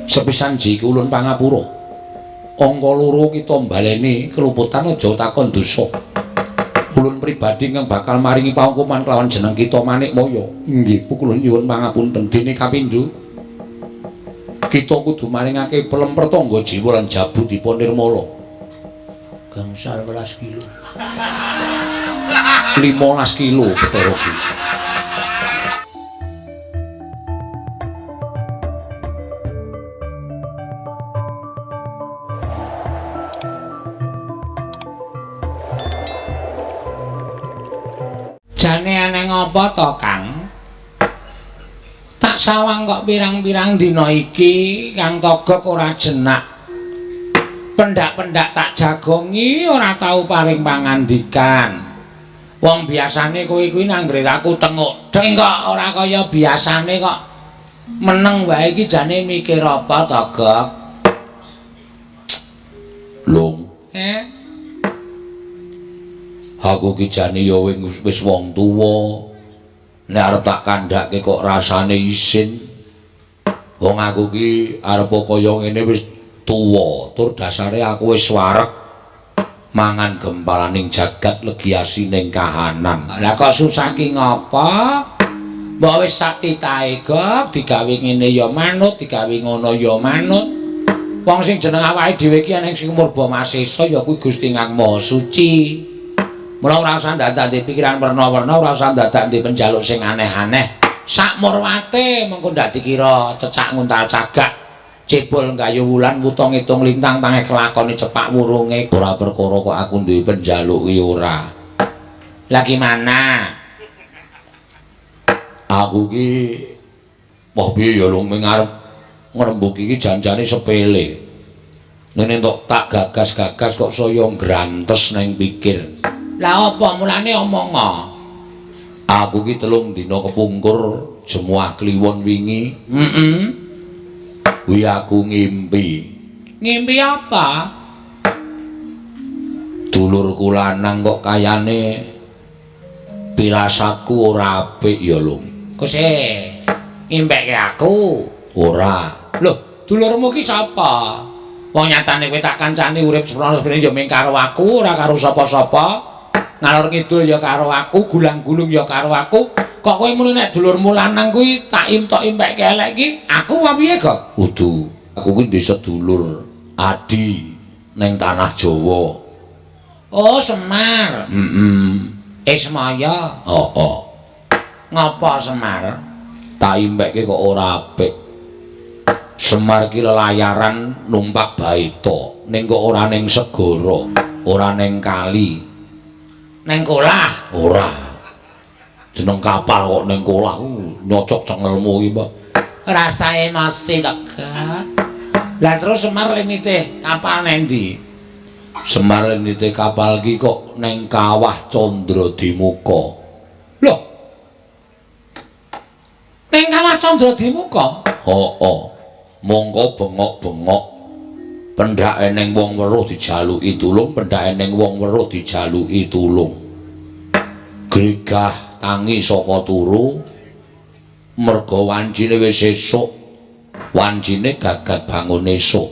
Sepisan ji iki ulun pangapura. Angka loro kita mbaleni keluputan aja takon dosa. Ulun pribadi kang bakal maringi pangkuman kelawan jeneng kita Manikmaya. Inggih, kula nyuwun pangapunten dene kapindho. Kita kudu maringake pelem pertangga jiwa lan jabu dipun nirmala. Gangsal 11 kilo. 15 kilo Bathara kuwi. Jane aneh ngapa to, Kang? Tak sawang kok pirang-pirang dina iki Kang Togog ora jenak. Pendak-pendak tak jagongi ora tau paring pangandikan. Wong biasane kowe kuwi nanggre aku tenguk deng kok ora kaya biasane kok. Meneng wae iki jane mikir apa, Togog? Lung. Aku ki jane ya wis wong tuwa. Nek arep tak kandhake kok rasane isin. Wong aku ki arep kaya ngene wis tuwa, tur dasare aku wis wareg mangan gempalaning jagat legiasining kahanan. Lah kok susah ki ngapa? Mbok wis sak titahe Gog, digawe ngene ya manut, digawe ngono ya manut. Wong sing jeneng awake dhewe ki ana sing murba masesa ya kuwi Gusti Kang Maha Suci. Mula ora usah dadak pikiran werna-werna, ora usah dadak penjaluk sing aneh-aneh. Sak murwate mengko ndak dikira cecak nguntal cagak. Cebul gayu wulan wuta ngitung lintang tangi kelakone cepak wurunge. Ora perkara kok aku duwe penjaluk ki ora. Lah gimana? Aku ki wah piye ya lung ngarep ngrembug iki janjane sepele. Ngene tok tak gagas-gagas kok saya ngrantes nang pikir. Lah apa mulane omonga? Aku ki 3 dina kepungkur jemuah kliwon wingi. Kuwi aku ngimpi. Ngimpi apa? Dulurku lanang kok kayane pirasatku ora apik ya, Lung. Kose ngimpekke aku? Ora. Loh, dulurmu ki sapa? Wong nyatane kowe tak kancani urip seprono-seprene ya mung karo aku, ora karo sapa-sapa. Ngalor ngidul ya karo aku, gulang-gulung ya karo aku. Kok kowe muni nek dulurmu lanang kuwi tak impekke elek iki, aku apa piye kok? Kudu. Aku kuwi duwe sedulur, Adi ning tanah Jawa. Oh, Semar. Ismaya. Oh. Ngapa Semar? Tak impekke kok ora apik. Semar ki lelayaran numpak baita, ning kok ora ning segara, ora ning kali. Neng kolah? Ora. Jeneng kapal kok neng kolah nyocok cengelmu iki, Mbak. Rasae masih lega. Lah terus Semar lenite kapal neng ndi? Semar lenite kapal ki kok neng kawah Candra-Dimuka. Loh. Neng kawah Candra-Dimuka? Oh. Mongko bengok-bengok. Pendake ning wong weruh dijaluki tulung, pendake ning wong weruh dijaluki tulung. Gregah tangi saka turu, merga wancine wis esuk. Wancine gagat bangun esuk.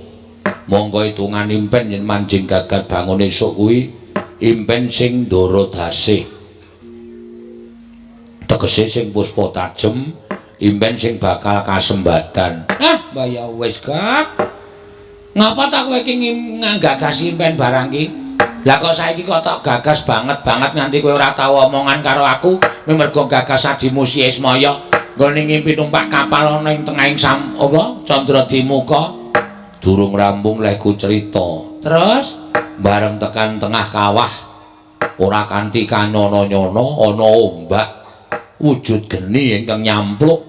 Monggo hitungan impen yen manjing gagat bangun esuk kuwi impen sing ndara dasih. Tegese sing puspa tajem, impen sing bakal kasembadan. Mbah ya wis, Gak. Ngapa tak kowe iki nggagas impen barang iki? Lah kok saiki kok tak gagas banget nganti kowe ora tau omongan karo aku, mergo gagas adimu si Ismaya nggone ngimpi numpak kapal ana ing tengahing Candra-Dimuka. Durung rampung lehku cerita. Terus bareng tekan tengah kawah ora kanthi kanyono-nyono ana ombak wujud geni ingkang nyampluk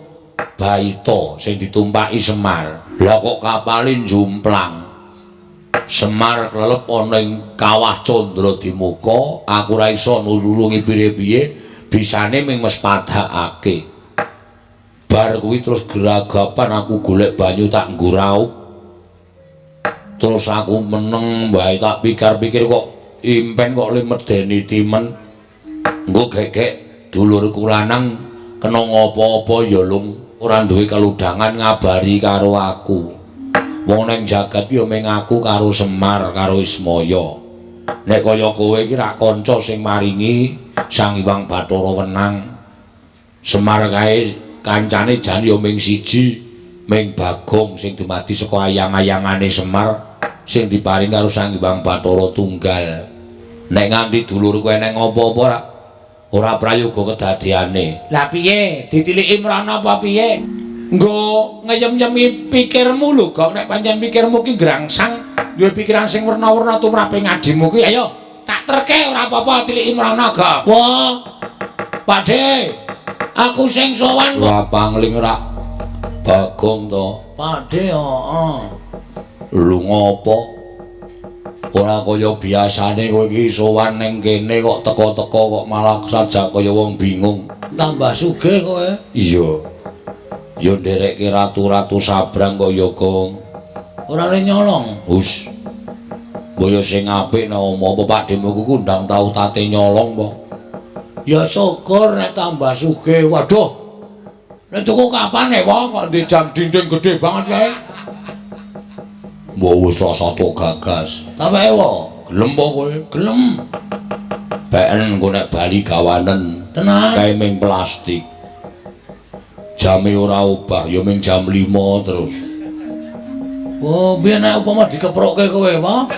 baita sing ditumpaki Semar. Lah kok kapalin jumplang. Semar klelep ana ing kawah Candra-Dimuka, aku ora iso nulungi piye-piye, bisane mung mespadhakake. Bar kuwi terus geragapan aku golek banyu tak nggo raup. Terus aku meneng wae tak pikir-pikir kok impen kok le medeni timen. Engko gegek dulurku lanang kena ngopo-opo ya Lung. Ora duwe keludhangan ngabari karo aku. Wong ning jagat ya mung aku karo Semar karo Ismaya. Nek kaya kowe iki rak kanca sing maringi Sang Hyang Bathara Wenang. Semar kae kancane jan ya mung siji, mung Bagong sing dumadi saka ayang-ayangane Semar sing diparing karo Sang Hyang Bathara Tunggal. Nek nganti dulur kowe nek apa-apa ora prayoga kedadeane. Lah piye? Ditiliki mrana apa piye? Nggo ngeyem-yemi pikirmu lho, Gok. Nek pancen pikirmu ki grangsang, duwe pikiran sing werna-werna tumrape ngadimu ki, ayo tak terke ora apa-apa tiliki mrana, Gok. Wah. Pakde, aku sing sowan kok. Wah, pangling ora Bagong to. Pakde, heeh. Lu ngopo? Ora kaya biasane kowe iki sowan ning kene kok teko-teko kok malah sajak kaya wong bingung. Tambah sugih kowe. Iya. Ya nderekke ratu-ratu sabrang kaya Gong. Ora le nyolong. Hus. Mbaya sing apik nek apa pakdemu ku kundang tau tate nyolong po. Ya syukur nek tambah sugih. Waduh. Nek tuku kapan nek kok di jam dinding gede banget kae. Mbok wis rasa tok gagas. Tapi wae gelem po kowe? Gelem. Ben engko nek bali gawanen. Tenan. Kae ming plastik. Jame ora obah, ya ming jam 5 terus. Oh, biyen nek upama dikeprokke kowe, apa?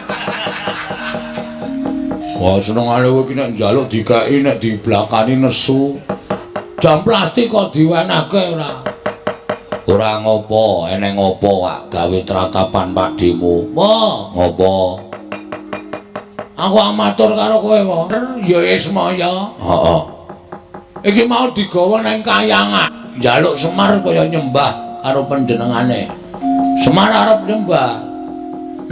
Wah, senengane kowe iki nek njaluk dikai nek diblakani nesu. Jam plastik kok diwenehke ora. Ora ngopo, eneng ngopo wak gawe tratapan pakdemu. Wah, ngopo? Aku amatur karo kowe, apa? Ya Ismaya. Heeh. Iki mau digawa nang kayangan. Njaluk Semar kaya nyembah karo panjenengane. Semar arep nyembah.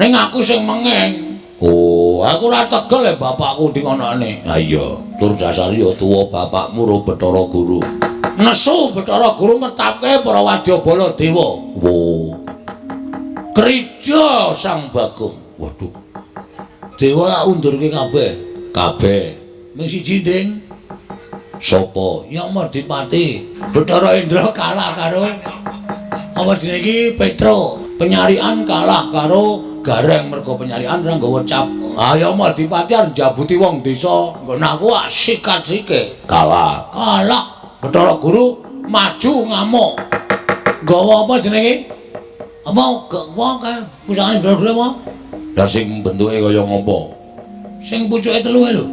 Ning aku sing mengeng. Oh, aku ora tegel ya bapakku di ngonone. Ha iya, tur dasar ya tuwa bapakmu ro Bathara Guru. Nesu Bathara Guru ngetapke para Wadyabala Dewa. Wo. Krija Sang Bagong. Waduh. Dewa tak undurke kabeh. Kabeh. Mung siji nding. Sopo? Yang Madipati. Bathara Indra kalah karo apa jenenge iki Petro. Penyarian kalah karo Gareng mergo penyarian ora nggawa cap. Ayo Madipati arep njabuti wong desa. Nggon aku sikat-sike. Kalah. Kalah. Bathara Guru maju ngamuk. Nggawa apa jenenge? Apa wong kae pusakane Bathara Guru apa? Lah sing bentuke kaya ngopo? Sing pucuke telu lho.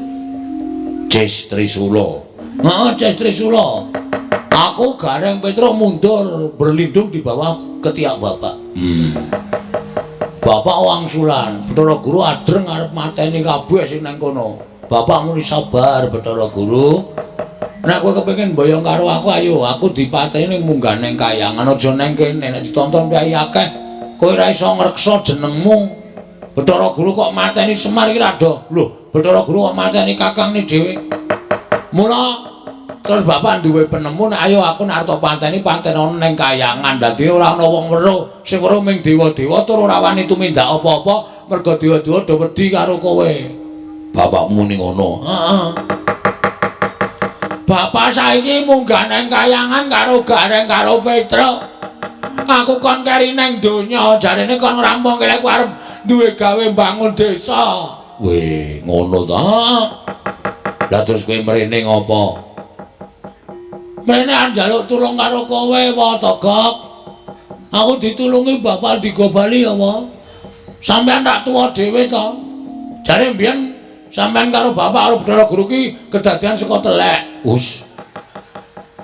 Cis Trisula. Nah, Cis Trisula. Aku Gareng Petro mundur berlindung di bawah ketiak bapak. Bapak wangsulan, Bathara Guru adreng arep mateni kabeh sing nang kono. Bapak muni sabar Bathara Guru. Nek kowe kepengin mboyong karo aku ayo, aku dipateni ning munggah ning kayangan aja ning kene. Nek ditonton piye akeh, kowe ora iso ngreksa jenengmu. Bathara Guru kok mateni Semar iki ra do. Lho, Bathara Guru kok mateni kakangne dhewe. Mula terus bapak duwe penemu nek ayo aku nek arep panteni ana ning kayangan. Dadi ora ana wong weruh, sing weruh ming dewa-dewa tur ora wani tumindak apa-apa mergo dewa-dewa do wedi karo kowe. Bapakmu muni ngono. Heeh. Bapak saiki munggah ning kayangan karo Gareng karo Petro. Aku kon keri ning donya, jarene kon ngerampung kene aku arep duwe gawe bangun desa. Weh, ngono ta? Heeh. Lah terus kowe mrene ngopo? Mrene njaluk tulung karo kowe wae to, Gok. Aku ditulungi bapak digobali apa? Sampeyan tak tuwa dhewe to. Jare mbiyen sampeyan karo bapak karo Bathara Guru ki kedadian saka telek. Us.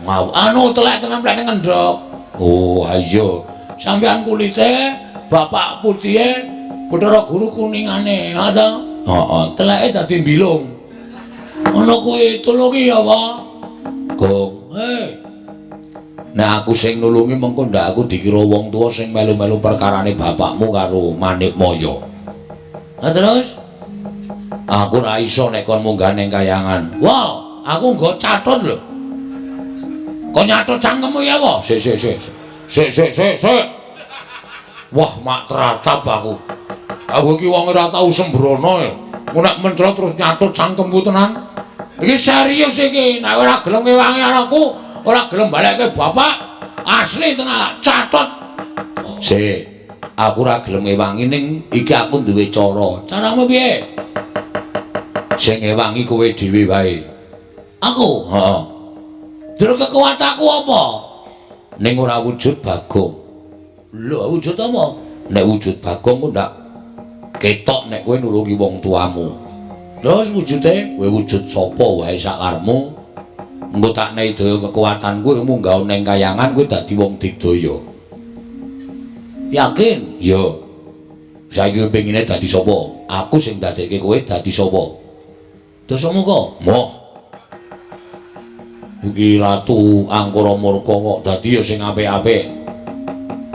Mau anu telek tenan plene ngendhok. Oh, iya. Sampeyan kulite, bapak putihe, Bathara Guru kuningane, ha to? Heeh, teleke dadi mbilung. Ana kuwi tulungi ya, Pak. Gong. Nek aku sing nulungi mengko ndak aku dikira wong tuwa sing melu-melu perkarane bapakmu karo Manikmaya. Lah terus? Aku ora iso nek kon munggah ning kayangan. Wow, aku nggo catet lho. Kok nyatet cangkemmu ya, Pak? Sik. Wah, mak teratap aku. Aku iki wong ora tau sembrono ya. Ku nek mencret terus nyatet cangkemmu tenan. Iki serius iki, nek ora gelem ngewangi anakku, ora gelem balekke bapak, asli tenan catet. Sik. Aku ora gelem ngewangi ning iki aku duwe cara. Caramu piye? Sing ngewangi kowe dhewe wae. Aku? Heeh. Jero kekuatanku apa? Ning ora wujud Bagong. Lho, wujud apa? Nek wujud Bagong ku ndak ketok nek kowe nulungi wong tuamu. Terus wujude kowe wujud sapa wae sakarepmu. Engko tak nedaya kekuatanku munggah ning kayangan kowe dadi wong digdaya. Yakin? Ya. Saiki kowe pengine dadi sapa? Aku sing dadekke kowe dadi sapa? Dosamu kok? Moh. Iki Ratu Angkara Murka kok dadi ya sing apik-apik.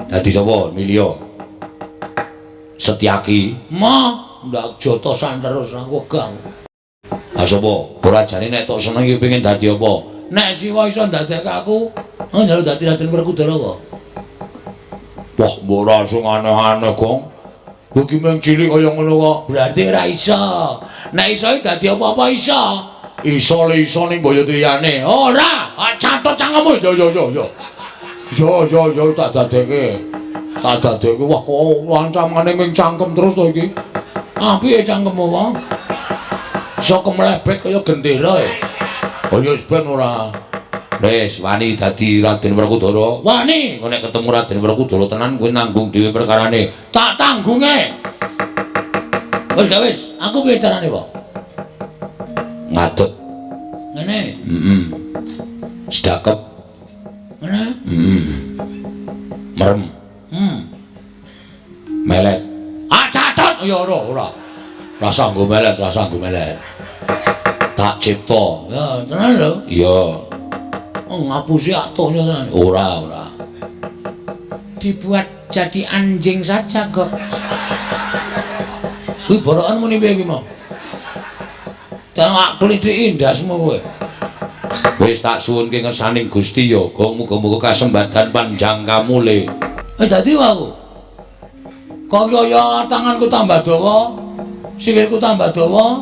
Dadi sapa? Milya. Setyaki. Mah, ndak jotosan terus aku gang. Ah sapa? Ora jane nek tok seneng iki pengen dadi apa? Nek Siwa iso ndadekke aku, njaluk dadi Raden Werkudara apa? Wah, mbok ora sing aneh-aneh, Gong. Kowe ki mung cilik kaya ngono kok. Berarti ora iso. Nek iso dadi apa-apa iso. Iso le iso ning Boyotriyane. Ora, catet cangkemmu. Yo tak dadekke. Tak dadekke wah kok lancamane ming cangkem terus to iki. Apike cangkemmu wae? Iso kemlebet kaya gendera e. Oh ya wis ben ora. Wis wani dadi Raden Werkudara. Wani, nek ketemu Raden Werkudara tenan kowe nanggung dhewe perkarane. Tak tanggunge. Wis, aku piye carane, Pak? Ngadeg. Ngene. Sedakep. Ngene. Merem. Melet. Ah, catet. Ya ora. Rasa nggo melet. Tak cipta. Ya, tenan lho. Iya. Ngapusi atuhnya tenan. Ora. Dibuat jadi anjing saja kok. Kuwi borokan muni piye iki mau? Jangan kulit indasmu kowe. Wis tak suwunke ngersaning Gusti ya, muga-muga kasembatan panjang kamule. Dadi aku. Kok kaya tanganku tambah dawa, sikilku tambah dawa,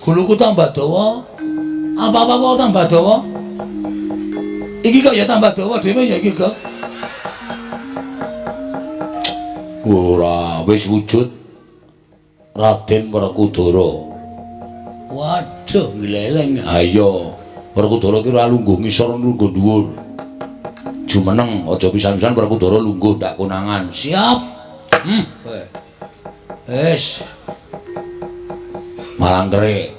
guluku tambah dawa, apa-apa kok tambah dawa. Iki kok ya tambah dawa dhewe ya iki kok. Ora, wis wujud Raden Werkudara. Waduh, ngleleng. Ayo, Werkudara ki ora lungguh ngisor lungguh dhuwur. Jumeneng aja pisan-pisan Werkudara lungguh ndak konangan. Siap. Wis. Malangkere.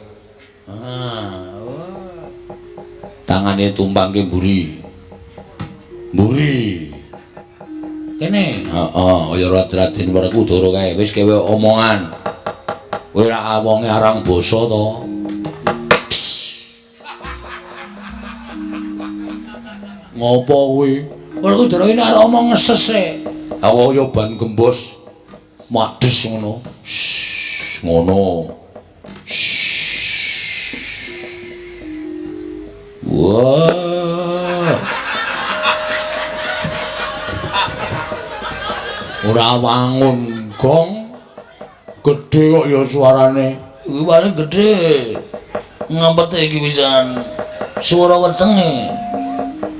Tangane tumpangke mburi. Kene. Heeh, kaya Raden Werkudara kae. Wis kewe omongan. Kowe ora wonge arang basa to. Ngopo kuwi? Werkudara iki nek omong ngesese. Aku kaya ban gembos. Madhes ngono. Ngono. Wah. Ora wangun, Gong. Gedhe kok ya suarane. Iki paling gedhe. Ngampete iki pisan. Suara wetenge.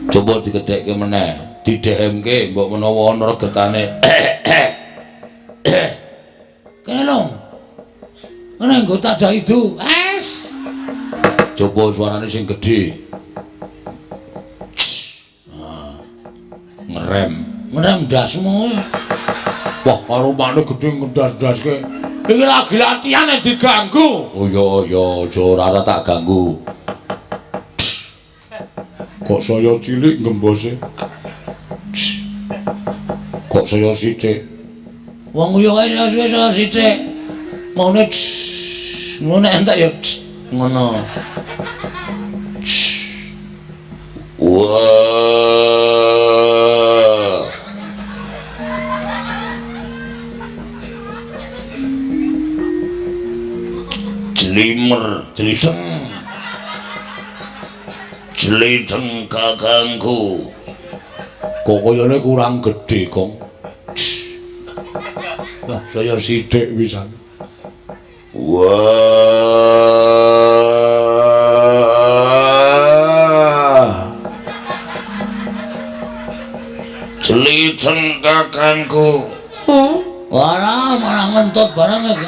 Coba digedhekke meneh, didhemke mbok menawa ana regetane. Kene lho. Ana nggo tak dak itu. Es. Coba suarane sing gedhe. Ngerem ndasmu. Wah, karo makne gedhe ngendas-ndaske. Iki lagi latihan nek diganggu. Oh ya, aja ora tak ganggu. Kok saya cilik gembose? Kok saya sithik? Wong yo kae saya sithik. Maune ngono entek ya ngono. Wah. Jlimer, jlideng kakangku. Kok kayane kurang gedhe, Kong. Wah, saya sithik pisan. Wah. Jlideng kakangku. Walah malah ngentut barang iki.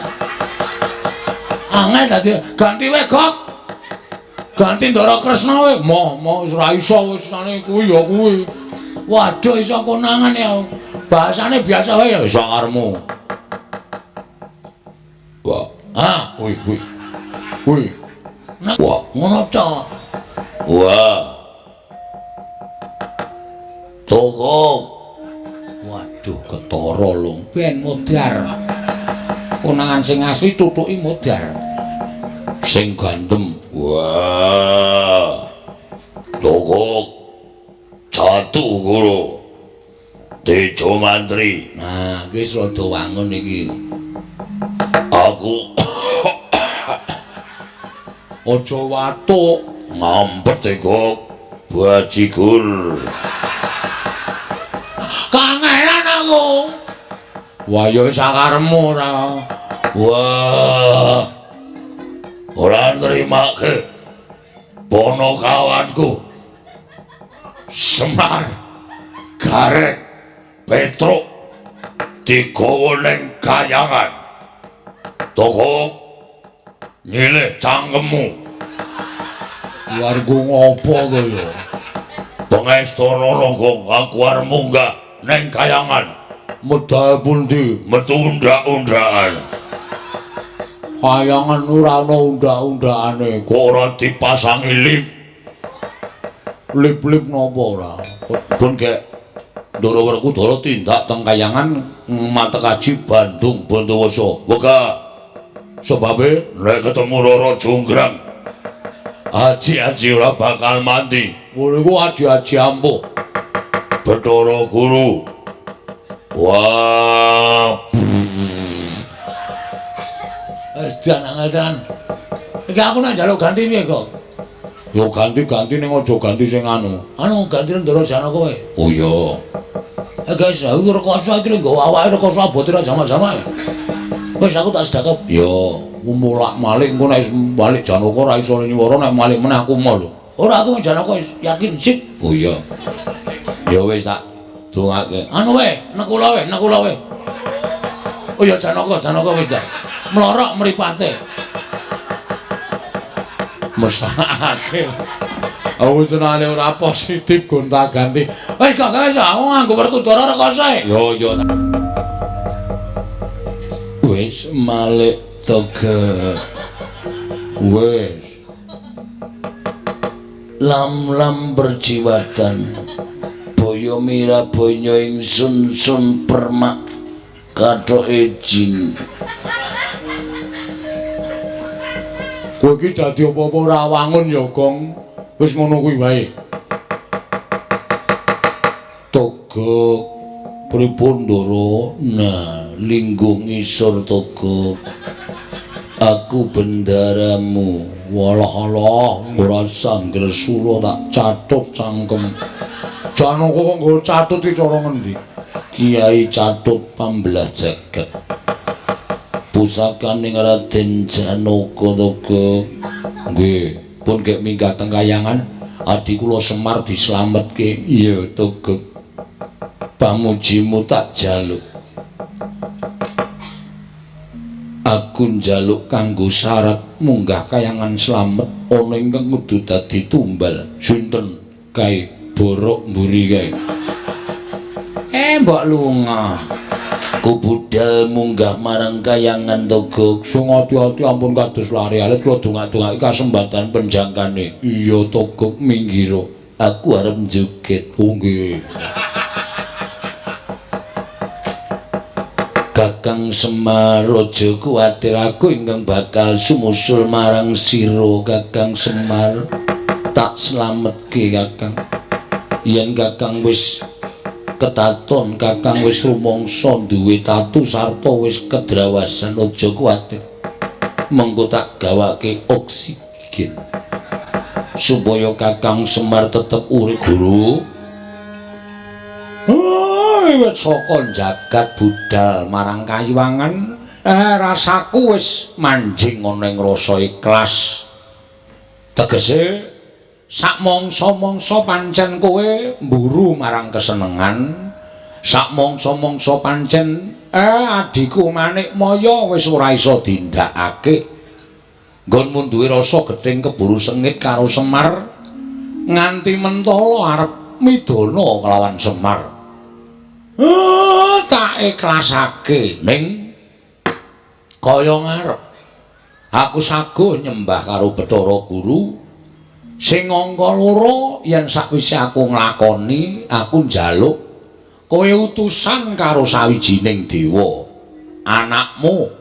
Angel dadi ganti wae Gok. Ganti Ndara Kresna wae. Moh wis ora iso wis sane kuwi ya kuwi. Waduh iso konangan ya. Bahasane biasa wae ya iso karmu. Wah, kuwi. Kuwi. Wah, ngono ta. Wah. Toko. Waduh, ketara lung ben modar. Konangan sing asli tutuki modar. Sing gandem. Wah. Toko. Jatuh guru. Tejo mantri. Nah, iki rada wangun iki. Aku aja watuk ngampet kok bajigur. Kangelan aku. Wah ya sakaremu ora. Wah. Ora nrimake ponokawanku. Semar Garek Petruk digawa ning kayangan. Toko nyilih cangkemmu. Warga ngopo to ya? Pengestana naga aku arep munggah ning kayangan. Medal pundi? Metu undak-undakan. Kayangan ora ana undak-undakane, kok ora dipasangi lip. Lip-lip napa ora? Pun kek Ndara Werkudara tindak teng kayangan matek kaji Bandung Bondowoso. Wega sebabe nek ketemu Rara Jonggrang aji-aji ora bakal mandi. Ngono iku aji-aji ampuh. Bathara Guru. Wah. Angel-angel. Iki aku nek njaluk ganti piye kok? Yo ganti-ganti ning aja ganti sing anu. Anu ganti Ndara Janaka wae. Oh iya. Guys, aku rekoso iki lho nggawa awake rekoso abote ra jamak-jamak. Wis aku tak sedekap. Yo, mulak-malik engko nek balik Janaka ora iso nyuwara nek malik meneh aku mau lho. Ora aku Janaka yakin sip. Oh iya. Ya wis tak dongake. Anu wae, nekula wae. Oh ya Janaka wis dah. Mlorok mripate. Mesake. Aku tenane ora positif gonta-ganti. Wis kok wis aku nganggo Werkudara rekoso e. Yo. Wis malik toga. Wis. Lam berjiwatan. Boyo mira boyo ingsun sun permak kathoke jin. Kowe iki dadi apa-apa ora wangun ya, Gong. Wis ngono kuwi wae. Toga pripun Ndara? Nah, lingguh ngisor Toga. Aku bendaramu. Walah-alah, ora sangger sura tak catut cangkem. Janaka kok nggo catut iki cara ngendi? Kiai Catut Pambelah Jagat. Pusakaning Raden Janaka Toga. Nggih. Pun gek minggat teng kayangan adi kula Semar dislametke. Iya Toga. Pamujimu tak jaluk. Aku njaluk kanggo syarat munggah kayangan slamet ana ingkang kudu dadi tumbal. Sinten kae borok mburi kae. Mbok lunga. Ku budal munggah marang kayangan Toga. Sing ati-ati ampun kados lari alit kula dongak-dongaki kasembatan penjangkane. Iya Toga minggira. Aku arep njoget. Oh nggih. Kakang Semar aja kuwatir aku ingkang bakal sumusul marang sira Kakang Semar. Tak slametke Kakang. Yen Kakang wis ketaton Kakang wis rumangsa duwe tatu sarta wis kedrawasan aja kuwatir. Mengko tak gawake oksigen supaya Kakang Semar tetep urip. Guru. Wiwit saka jagat budal marang kayuwangan, rasaku wis manjing ana ing rasa ikhlas. Tegese sak mangsa-mangsa pancen kowe mburu marang kesenengan, sak mangsa-mangsa pancen Adhiku Manikmaya wis ora iso dindakake. Nggonmu duwe rasa gething keburu sengit karo Semar nganti mentala arep midana kelawan Semar. Tak ikhlasake ning kaya ngarep. Aku saguh nyembah karo Bathara Guru sing angka loro yen sakwise aku nglakoni aku njaluk kowe utusan karo sawijining dewa anakmu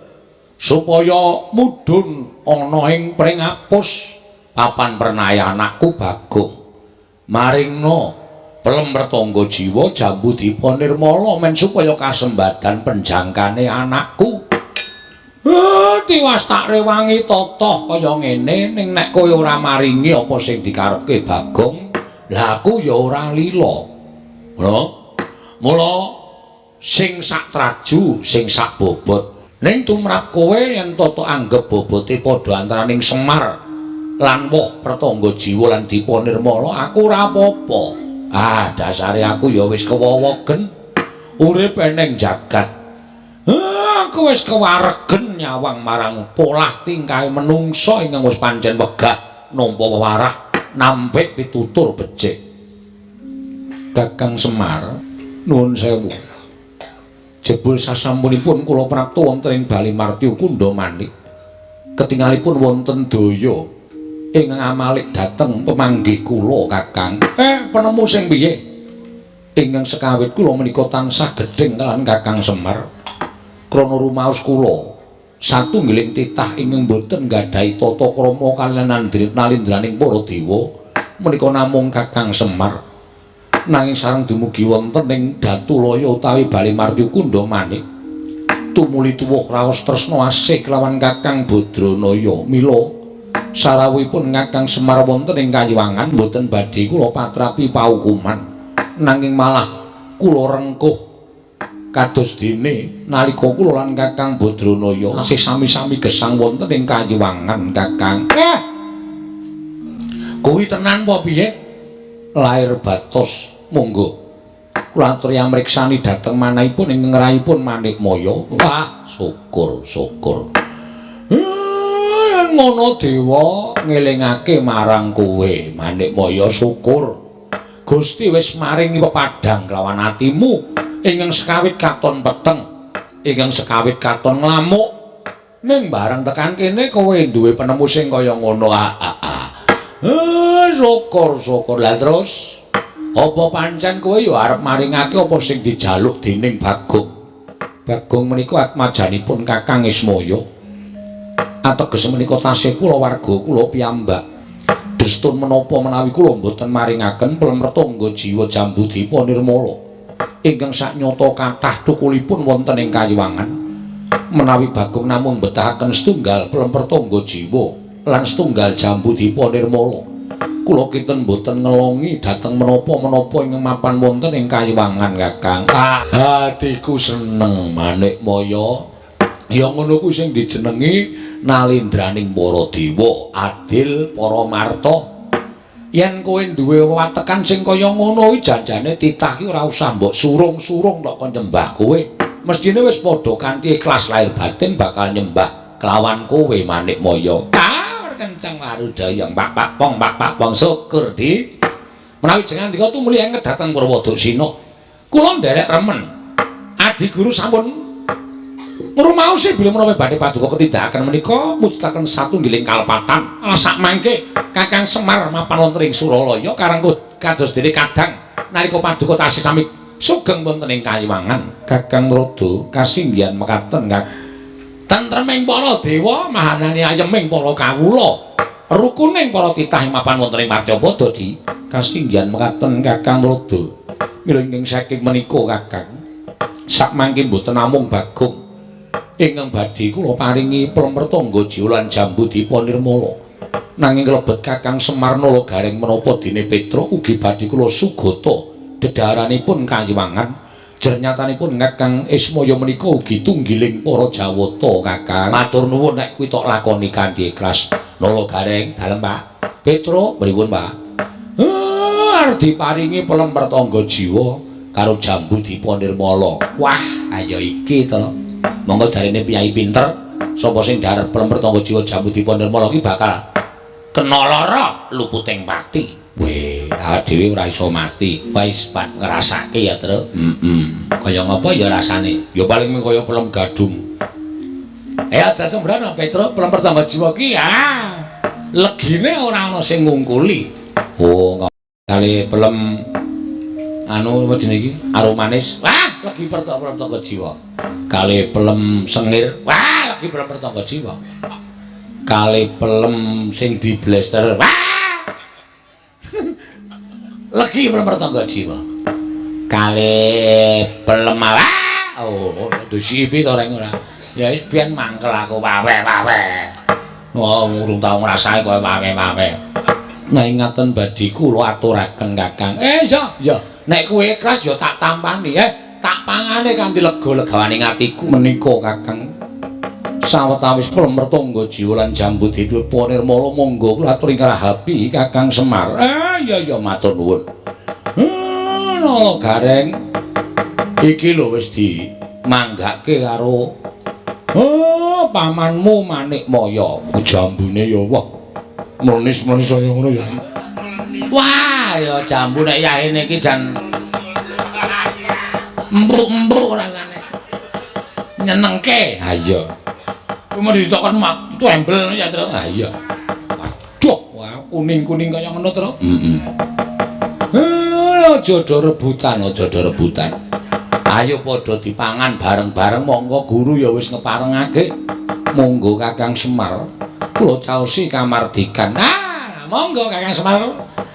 supaya mudhun ana ing pringapus papan pernaya anakku Bagong maringna pelem pratangga jiwa jambu dipa nirmala men supaya kasembadan penjangkane anakku. Tiwas tak rewangi totoh kaya ngene ning nek kowe ora maringi apa sing dikarepke Bagong lah aku ya ora lila. Mula sing sak traju sing sak bobot ning tumrap kowe yen toto anggap bobote padha antaraning Semar lan woh pratangga jiwa lan dipa nirmala aku ora apa-apa. Dasare aku ya wis kewowogen urip ning jagat. Aku wis kewaregen nyawang marang polah tingkahe menungsa ingkang wis pancen wegah nampa wewarah nampik pitutur becik. Kakang Semar nuwun sewu. Jebul sasampunipun kula prapta wonten ing Bali Martya Kunda Manik. Ketingalipun wonten daya ingkang amalik dhateng pemanggih kula Kakang. Penemu sing piye? Ingkang sekawit kula menika tansah gedheng kaliyan Kakang Semar. Krana rumaos kula satunggiling titah ingkang boten nggadhahi tata krama kaliyan nalindraning para dewa menika namung Kakang Semar. Nanging sareng dumugi wonten ing Datulaya utawi Bali Martya Kunda Manik tumuli tuwuh raos tresna asih kelawan Kakang Badranaya mila sarawuhipun Kakang Semar wonten ing Kayiwangan boten badhe kula patrapi paukuman nanging malah kula rengkuh kados dene nalika kula lan Kakang Badranaya isih sami-sami gesang wonten ing Kayiwangan Kakang. Kuwi tenan apa piye? Lair batos monggo kula aturi amriksani dhateng manahipun ing ngrahipun Manikmaya. Syukur. Ngono dewa ngelingake marang kowe Manikmaya syukur. Gusti wis maringi pepadhang kelawan atimu ingkang sekawit katon peteng, ingkang sekawit katon nglamuk. Ning bareng tekan kene kowe duwe penemu sing kaya ngono. Syukur. Lah terus apa pancen kowe ya arep maringake apa sing dijaluk dening Bagong? Bagong menika atmajanipun Kakang Ismaya. Ateges menika tasih kula warga kula piyambak. Destun menapa menawi kula mboten maringaken plemretangga jiwa jambu dipa nirmala ingkang saknyata kathah thukulipun wonten ing Kayiwangan. Menawi Bagong namung betahaken setunggal plemretangga jiwa lan setunggal jambu dipa nirmala, kula kinten boten ngelongi dhateng menapa-menapa ingkang mapan wonten ing Kayiwangan Kakang. Hatiku seneng Manikmaya. Ya ngono kuwi sing dijenengi nalindraning para dewa, adil para marta. Yen kowe duwe watekan sing kaya ngono kuwi janjane titah ki ora usah mbok surung-surung tok kon nyembah kowe. Mestine wis padha kanthi ikhlas lahir batin bakal nyembah kelawan kowe Manikmaya. Kencang marudaya pak pong syukur di menawi jenengan dika tumuli engket dhateng Purwadaksina kula nderek remen adi guru sampun ngrumaosi bilih menawi badhe paduka ketindakaken menika mujudaken satunggiling kalpatan sak mangke Kakang Semar mapan wonten ing Suralaya karangku kados dene kadang nalika paduka tasih sami sugeng wonten ing Kayiwangan. Kakang Rada kasinggihan mekaten tentreming para dewa mahanane ayeming para kawula rukuning para titah mapan wonten ing Martyapada di kasinggihan mekaten Kakang Rada. Mila ingkang saking menika Kakang sakmangke boten namung Bagong ingkang badhe kula paringi plemretangga jiwa lan jambu dipa nirmala nanging klebet Kakang Semar Nalagaring menapa dene Petra ugi badhe kula sugata dedhaharanipun Kayiwangan. Jernyatanipun Kakang Ismaya menika ugi tunggiling para Jawata Kakang. Matur nuwun nek kuwi tok lakoni kanthi ikhlas. Nalagaring dalem Pak. Petra pripun Pak? Arep diparingi plemretangga jiwa karo Jambu Dipa Nirmala. Wah, ayo iki to. Monggo jarine piyai pinter, sapa sing darep pelemper tangga jiwa Jambu Dipa Nirmala iki bakal kena lara luputing pati. Weh, dhewe ora iso mati. Wis ngrasake ya, Tru. Kaya ngapa ya rasane? Ya paling kaya pelem gadung. Aja sembrana Petro, pelemper tangga jiwa ki legine ora ana sing ngungkuli. Oh, kali pelem anu apa jenenge iki? Aromanis. Wah, legi pertok-pertok tangga jiwa. Kali pelem sengir. Wah, legi pelemper tangga jiwa. Kali pelem sing di blaster. Wah! Legi pelemper tangga jiwa. Kali pelem oh, dusipi to reng ora. Ya wis biyen mangkel aku wawe. Oh, urung tau ngrasake koyo wawe. Nah ngaten badhe kula aturaken Kakang. Ya. Nek kowe ikhlas ya tak tampani, tak pangane kanthi lega-legawane atiku menika Kakang. Sawetawis pelemper tangga jiwa lan Jambu Dipa Nirmala monggo kula aturi karahapi Kakang Semar. Ya matur nuwun. Nala gareng iki lho wis dimanggake karo pamanmu Manikmaya. Jambune ya wah mlenis-mlenis kaya ngono ya. Wah, ya jambu nek yahene iki jan embruk-embruk rasane. Nyenengke. Ha iya. Kuwi ditokon tuembel ya, Tru. Ha iya. Waduh, wah kuning-kuning kaya ngono, Tru. Aja rebutan. Ayo padha dipangan bareng-bareng monggo guru ya wis ngeparengake. Monggo Kakang Semar kula caosi kamardikan. Monggo Kakang Semar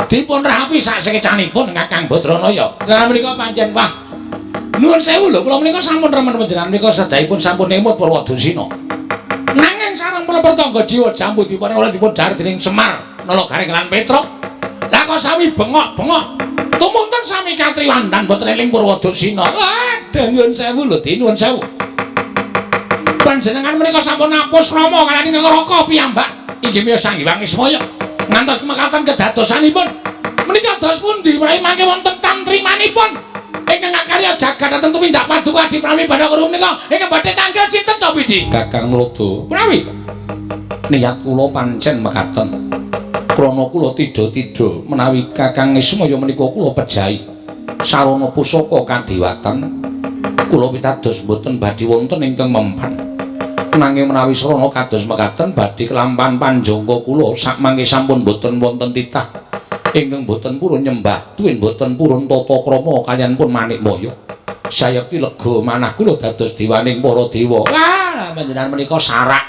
dipun rahapi sak sekecanipun Kakang Badranaya. Karena menika pancen wah nuwun sewu lho kula menika sampun remen panjenengan menika sedahipun sampun emut Purwadasina. Nanging sareng pelemper tangga jiwa Jambu Dipa Nirmala dipun dhahar dening Semar Nala Gareng lan Petruk. Lah kok sami bengok-bengok tumunten sami katriwandan boten eling Purwadasina. Nuwun sewu lho, nuwun sewu. Panjenengan menika sampun napus Rama kaliyan Ngraka piyambak. Inggih miyos Sanghyang Ismaya. Ngantos mekaten kedadosanipun menika dos pundi prawi mangke wonten tantrimanipun ingkang karya jagat dhateng tumindak paduka Adi Pramibana kula menika ingkang badhe tanggal sinten to Widi? Kakang Nrada. Prawi. Niat kula pancen mekaten. Krana kula tidha-tidha menawi Kakang Ismaya menika kula pejahi sarana pusaka kadewatan kula pitados boten badhe wonten ingkang mempan. Nanging menawi srana kados mekaten badhe kelampan panjangka kula sakmangke sampun boten wonten titah ingkang boten purun nyembah tuwin boten purun tata krama kaliyan pun Manikmaya. Sayekti lega manah kula dados dewaning para dewa. Wah, panjenengan menika sarak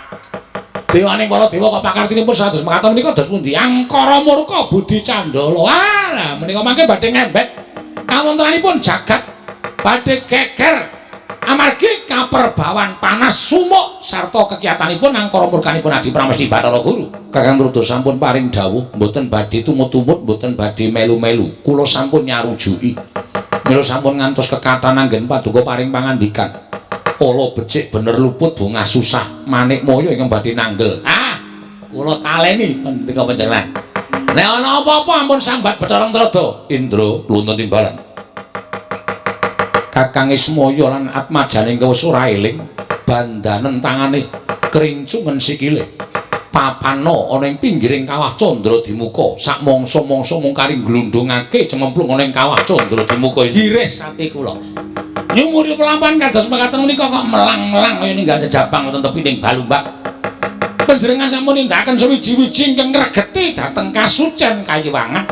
dewaning para dewa kok pakartinipun sados mekaten menika dos pundi? Angkara murka Budi Candala. Lah menika mangke badhe ngembet kawontenanipun jagat badhe geger amargi kaperbawan panas sumuk sarta kekiyatanipun angkara murkanipun Adi Pramesti Bathara Guru. Kakang Nrada sampun paring dawuh mboten badhe tumut-tumut, mboten badhe melu-melu. Kula sampun nyarujuki. Mila sampun ngantos kekathah anggen paduka paring pangandikan. Ala becik bener luput bungah susah Manikmaya ingkang badhe nanggel. Kula taleni pendika panjenengan. Nek ana apa-apa ampun sambat Bathara Nrada. Indra kluntun timbalan. Kakang Ismaya lan atmajane wis ora eling, bandanen tangane, kerincungen sikile. Papana ana ing pinggiring kawah Candra Dimuka, sak mangsa-mangsa mung kari glundhungake cememplung ana ing kawah Candra Dimuka. Hiris ati kula. Nyumuri pelampan kados mekaten menika kok melang-melang kaya ninggal jejabang wonten tepining Balumbak. Panjenengan sampun nindakaken sewiji-wiji ingkang ngregeti dhateng kasucen kayiwangan.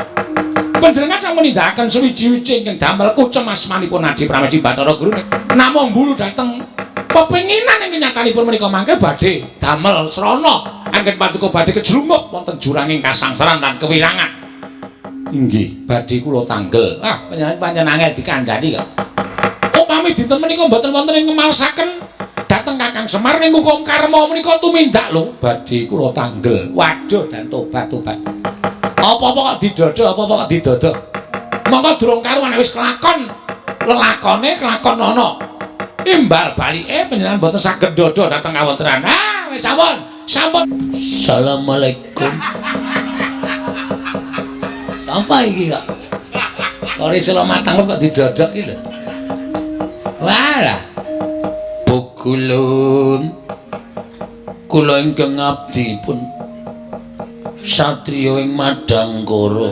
Panjenengan sampun nindakaken sewiji-wiji ingkang damel kucem asmanipun Adi Pramesti Bathara Guru. Namung mbulu dhateng pepenginan ingkang nyatanipun menika mangke badhe damel srana anggen paduka badhe kejlungkuh wonten juranging kasangsaran lan kewirangan. Inggih, badhe kula tanggel. Panjenengan angel dikandhani kok. Upami dinten menika mboten wonten ing kemalsaken dhateng Kakang Semar ning hukum karma menika tumindak lho, badhe kula tanggel. Waduh dan tobat-tobat. Apa-apa kok didodo, apa-apa kok didodo. Monggo durung karuan wis kelakon. Lelakone kelakon ana. Imbal balike panjenengan mboten saged dodo dhateng kawontenan. Wis sampun. Assalamualaikum. Sampai iki kok. Kok risela matang kok didodok iki lho. Walah. Pukulun. Kula ingkang ngabdi pun satriya ing Madangkara.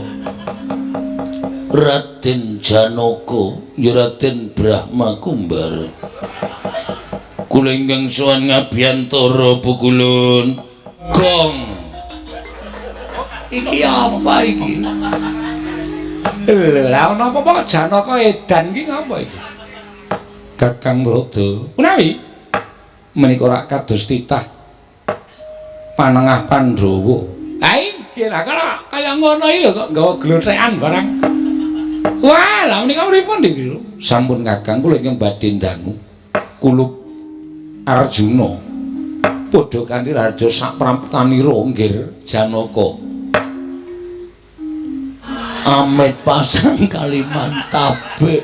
Raden Janaka, ya Raden Brahma Kumbara. Kula ingkang sowan ngabiyantara Pukulun. Gong. Iki apa iki? Lha ana apa-apa Janaka edan iki ngapa iki? Kakang Brada. Menawi menika rak kados titah panengah Pandhawa. Ha iki lha kaya ngono iki lho kok nggawa glotrekan barang. Wah, lha menika pripun niki lho? Sampun Kakang kula ingkang badhe ndangu. Kulup Arjuna padha kanthi raja sapraptanira nggih Janaka. Amit pasang Kalimantabek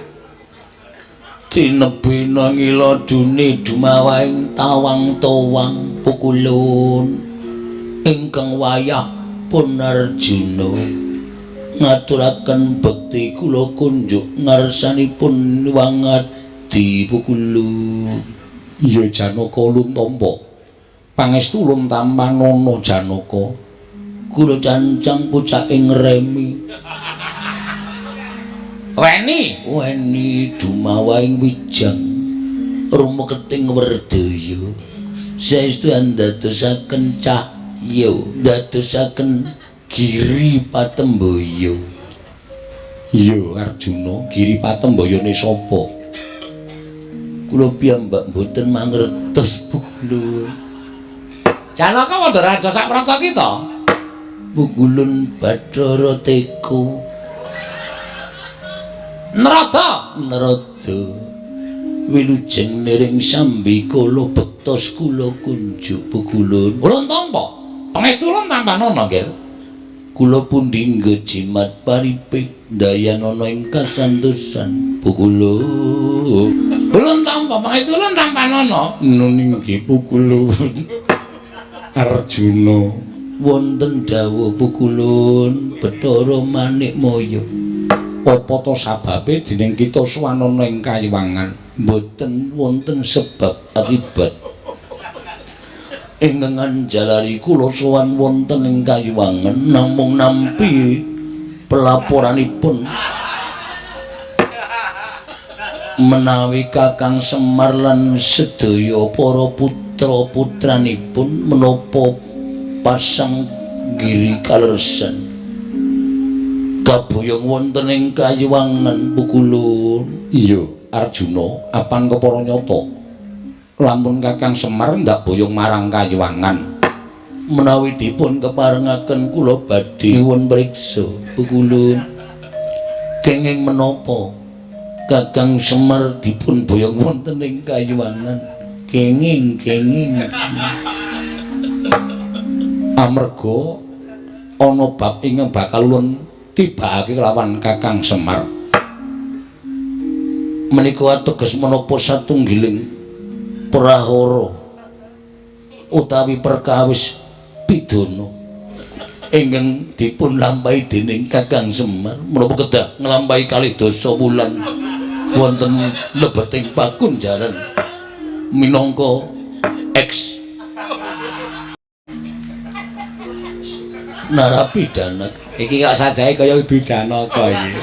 tinebena ngilodune dumawaing tawang-tawang Pukulun ingkang wayah pun Arjuna ngaturaken bekti kula kunjuk ngarsanipun wangadi Pukulun. Iya Janaka ulun tampa pangestu ulun tampanono Janaka kula cancang pucaking remi weni dumawaing wijang rumeketing werdaya saestu andadosaken cahya dadosaken Giri Patembaya. Iya Arjuna, Giri Patembayane sapa? Kula piyambak mboten mangertos Pukulun. Janaka wonten raja saprata kita. Pukulun Bathara Teka. Narada wilujeng niring sambikala bektos kula kunjuk Pukulun. Ulun tampa pangestu ulun tampanana nggih. Kula pundhingga jimat paripik dayanana ing kasantosan Pukulun. Ulun tampa pangestu ulun tampanana. Nun inggih Pukulun. Arjuna wonten dawuh Pukulun Bathara Manikmaya. Apa to sababe dening kita suwanana ing Kayiwangan? Mboten wonten sebab akibat. Ingkang jalari kula sowan wonten ing Kayiwangan namung nampi pelaporanipun menawi Kakang Semar lan sedaya para putra-putranipun menapa pasang Giri kalersan kaboyong wonten ing Kayiwangan Pukulun. Iya Arjuna apan kepara nyata lamun Kakang Semar ndak boyong marang Kayiwangan menawi dipun keparengaken kula badhe nyuwun priksa Pukulun kenging menapa Kakang Semar dipun boyong wonten ing Kayiwangan kenging amarga ana bab ingkang bakal ulun tibakake kelawan Kakang Semar menika ateges menapa satunggiling prahara utawi perkawis pidana ingkang dipun lampahi dening Kakang Semar menapa kedah nglampahi kalih dasa wulan wonten lebeting Pakunjaran minangka eks narapidana. Iki kok sajahe kaya Udu Janaka iki.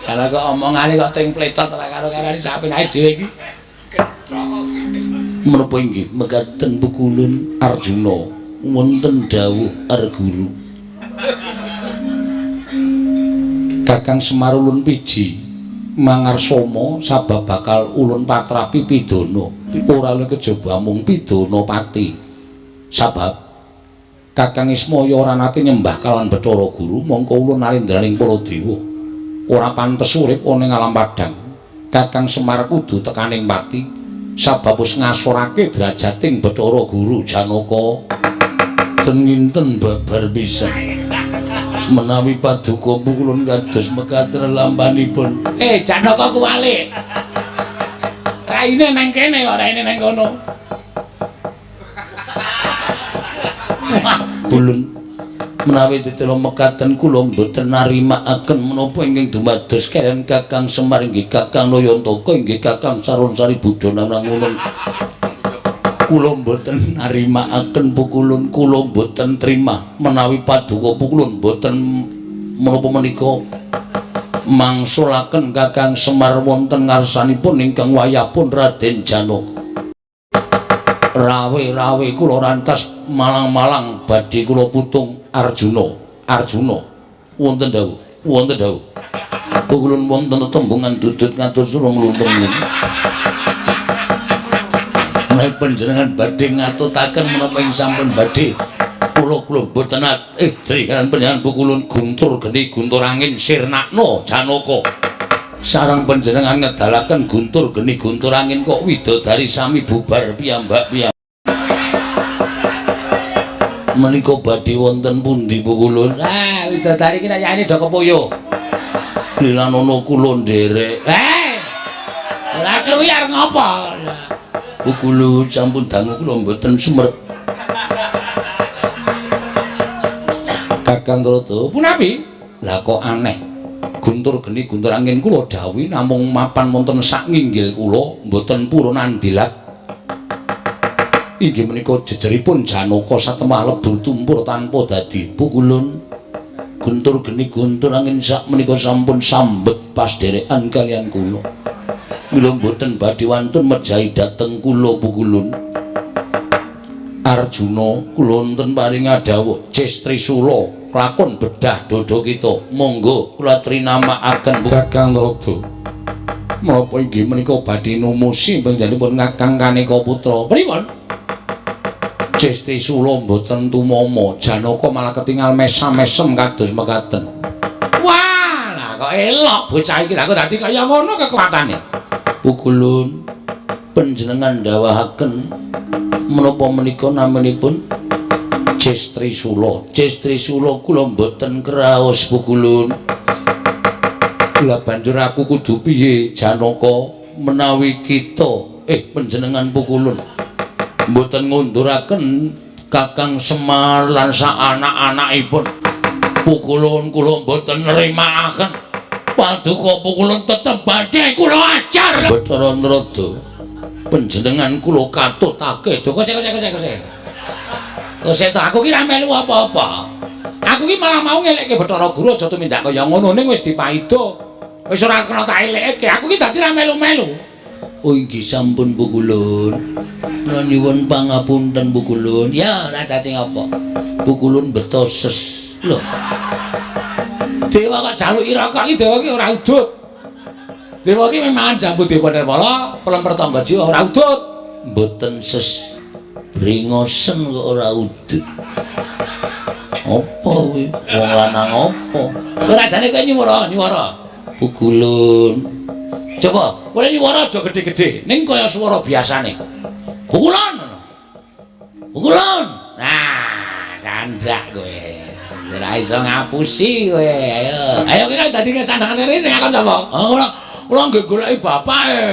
Janaka omongane kok ting pletot ora karo-karane sapenake dhewe iki. Menapa inggih mekaten Pukulun Arjuna wonten dawuh Arguru. Kakang Semar ulun piji mangarsama sabab bakal ulun patrapi pidana. Ora luwih kejaba mung pidana pati. Sabab Kakang Ismaya ora nate nyembah kalawan Bathara Guru mongko ulun nalindraning para dewa ora pantes urip ana ing alam padhang. Kakang Semar kudu tekaning pati sabab wis ngasorake derajating Bathara Guru Janaka tenginten babar pisan menawi paduka Pukulun kados mekaten lampanipun. Janaka kuwalik raine nang kene ora raine nang kono. Ulun menawi ditira mekaten kula boten narimakaken menapa ingkang dumados kaliyan Kakang Semar inggih Kakang Nayantaka inggih Kakang Saronsari Buddha namung kula boten narimakaken pukulun kula boten trima menawi paduka pukulun boten menapa menika mangsulaken Kakang Semar wonten ngarsanipun ingkang wayahipun Raden Janaka rawe-rawe kula rantas malang-malang badhe kula putung Arjuna wonten dawuh pukulun wonten tembungan dudut ngatur surung luntung menika menawi panjenengan badhe ngatutaken menapa ing sampun badhe kula boten idri kan panjenengan pukulun guntur geni guntur angin sirnakna Janaka sareng panjenengan ngedalaken guntur geni guntur angin kok widodari sami bubar piyambak menika badhe wonten pundi pukulun widodari ki rayane do kepuyuh lan ana kula nderek ora kluyar ngopo pukulun sampun dangu kula mboten sumerep Kakang Rada punapi lah kok aneh guntur geni guntur angin kula dawuhi namung mapan wonten sak nginggil kula mboten purun andilat inggih menika jejeripun Janaka satemah lebur tumpur tanpa dadi pukulun guntur geni guntur angin sak menika sampun sambet pas derekan kalian kula mila mboten badhe wantun mejahi dhateng kula pukulun Arjuna kula wonten paring dawuh Cis Trisula kelakon bedah dodo kita monggo kula trinamakaken Kakang Rada menapa inggih menika badhe numusi panjenenganipun Kakang Kaneka Putra pripun Cis Trisula mboten tumama Janaka malah ketingal mesam-mesem kados mekaten wah lah kok elok bocah iki lha kok dadi kaya ngono kekuatane pukulun panjenengan dawuhaken menapa menika namanipun Cis Trisula kula mboten kraos pukulun lah banjur aku kudu piye Janaka menawi kita panjenengan pukulun mboten ngunduraken Kakang Semar lan sak anak-anakipun pukulun kula mboten nrimakaken paduka pukulun tetep badhe kula ajar Bathara Narada panjenengan kula katutake kose to aku ki ra melu apa-apa aku ki malah mau ngelekke Bathara Guru aja tumindak kaya ngono ning wis dipaido wis ora kena tak elekke aku ki dadi ra melu-melu oh inggih sampun pukulun kula nyuwun pangapunten pukulun ya ora dadi apa pukulun betoses lho dewa kok jaluki rokok iki dewa ki ora udut dewa ki memang jambut dewa Nirmala pelemper tangga jiwa ora udut mboten ses bringosen kok ora udut apa kuwi wong lanang apa ora jane kaya nyuwara pukulun coba kowe nyuwara aja gedhe-gedhe ning kaya swara biasane pukulun nah candhak kowe ora iso ngapusi kowe ayo kowe dadi kesandhangan iki sing akon sapa kula nggih goleki bapake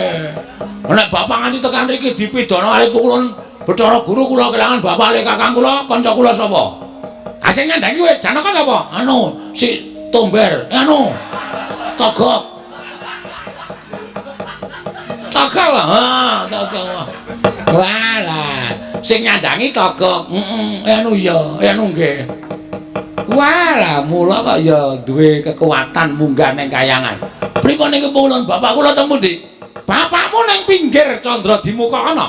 nek bapak nganti tekan mriki dipidono kali pukulun Bathara Guru kula kelangan bapak le kakang kula kanca kula sapa asing nyandangi kowe Janaka sapa si Tomber Togok lah Togok walah sing nyandangi Togok ya nggih walah mula kok ya duwe kekuatan munggah ning kayangan pripun ning pukulun bapak kula teng pundi bapakmu ning pinggir Candra Dimuka ana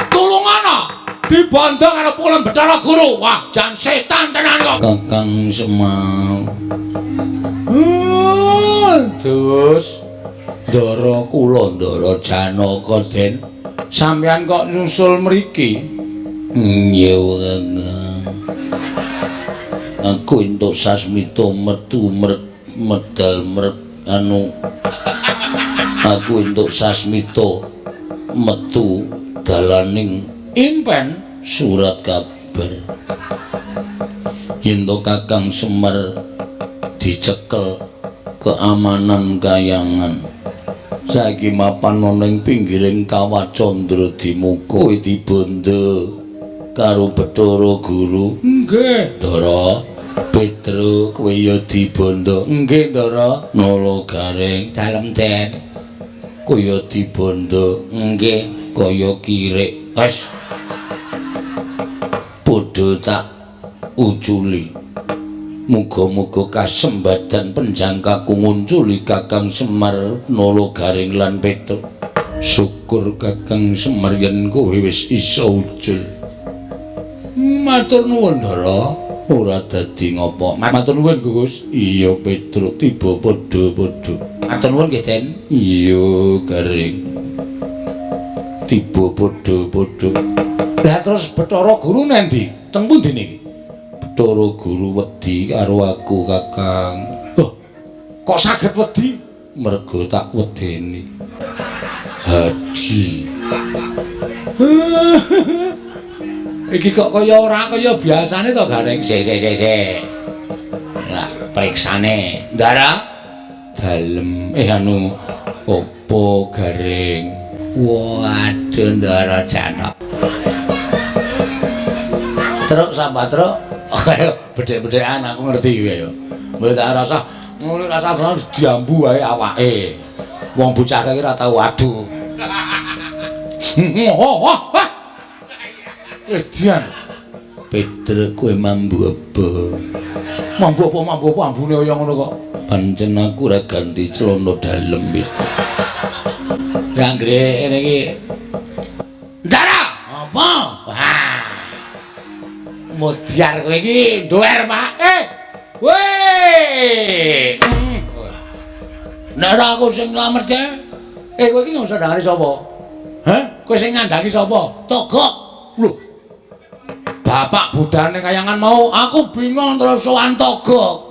tulungono dibanding karo pukulun Bathara Guru wah jan setan tenan kok Kakang Semar terus ndara kula ndara Janaka Den sampeyan kok nyusul mriki nyew Kakang aku entuk sasmita metu medal aku entuk sasmita metu dalaning impen surat kabar yen Kakang Semar dicekel keamanan kayangan saiki mapan ana ing pinggiring kawah Candra Dimuka dibondo karo Bathara Guru nggih Ndara Petruk kowe ya dibondo. Nggih, Ndara. Nalagareng dalem Den. Kowe ya dibondo. Nggih, kaya kirik. Wes. Padha tak uculi. Muga-muga kasembadan penjangkaku ngunculi Kakang Semar Nalagaring lan Petruk. Syukur Kakang Semar yen kowe wis isa ucul. Matur nuwun, Ndara. Ora dadi ngopo. Matur nuwun, Gus. Iya, Petruk tiba padha-padha. Matur nuwun nggih, Den. Iya, Garing. Tiba padha-padha. Lah terus Bathara Guru nendi? Teng pundi niki? Bathara Guru wedi karo aku, Kakang. Loh, kok saged wedi? Mergo tak wedeni. Hadi. Iki kok kaya ora kaya biasane to, Gareng. Sik. Lah, periksane. Ndara. Dalem. Anu opo, Gareng? Waduh, Ndara Janok. Truk sambat truk. Ayo bedhek-bedhekan aku ngerti kowe ya. Mbok tak rasa ngono rasa diambu wae awake. Wong bocah iki ora tau adu. Edian. Petruk kowe mambu apa? Mambu apa ambune kaya ngono kok. Pancen aku ora ganti celana dalem iki. Lah nggih ngene iki. Ndara, apa? Modiar kowe iki nduwer, Pak. Weh. Nek ora aku sing nglametke. Kowe iki ngono sandangane sapa? Hah? Kowe sing ngandangi sapa? Togok. Lho. Bapak budane kayangan mau, aku bingung terus sowan Togok.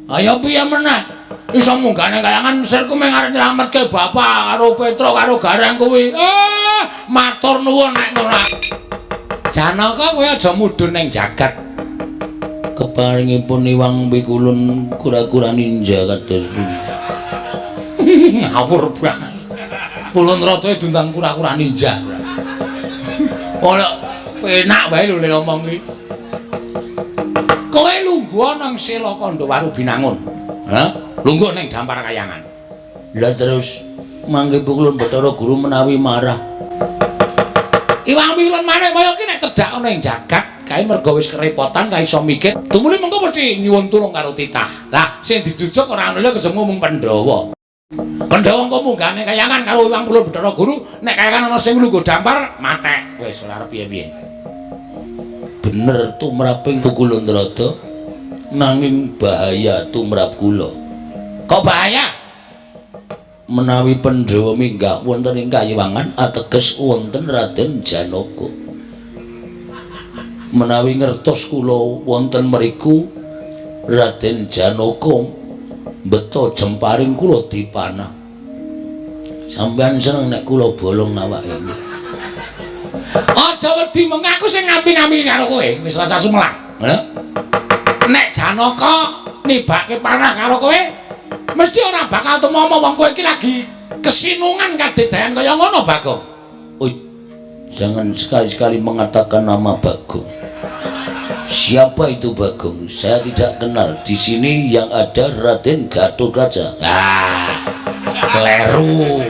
Ayo piye meneh? Iso munggane kayangan sirku mung arep nyelametke Bapak karo Petro karo Gareng kuwi. Matur nuwun nek ngono. Janaka kowe aja mudhun ning jagat. Keparingipun Iwang Pikulun kura-kura ninja kados pundi. Ngawur banget. Pulun rata dundang kura-kura ninja. Ora penak wae lho nek ngomong iki. Kowe lungguh nang Sela Kandawaru Binangun. Hah? Lungguh ning Dampar Kayangan. Lah terus mangke Pikulun Bathara Guru menawi marah. Iwang Pikulun maneh kaya iki nek cedhak ana ing jagat kae mergo wis kerepotan ra iso mikir. Tumune mengko mesti nyuwun tulung karo titah. Lah sing dijujuk ora ngono lho kejemu mung Pandhawa. Pandhawa engko munggane kayangan karo Iwang Pikulun Bathara Guru nek kayangan ana sing lungguh dampar matek wis ora arep piye-piye. Bener tumraping Pikulun Rada nanging bahaya tumrap kula. Kok bahaya? Menawi Pandhawa minggah wonten ing Kayiwangan ateges wonten Raden Janaka. Menawi ngertos kula wonten mriku Raden Janaka beto jemparing kula dipanah. Sampeyan seneng nek kula bolong awake. Aja wedi mung aku sing ngampi-ngampi karo kowe, wis rasa sumelang. Nek Janaka nibake panah karo kowe, mesti ora bakal temomo wong kowe iki lagi kesinungan kadedayan kaya ngono, Bagong. Oh, jangan sekali-sekali mengatakan nama Bagong. Siapa itu Bagong? Saya tidak kenal. Di sini yang ada Raden Gatotkaca. Keleru.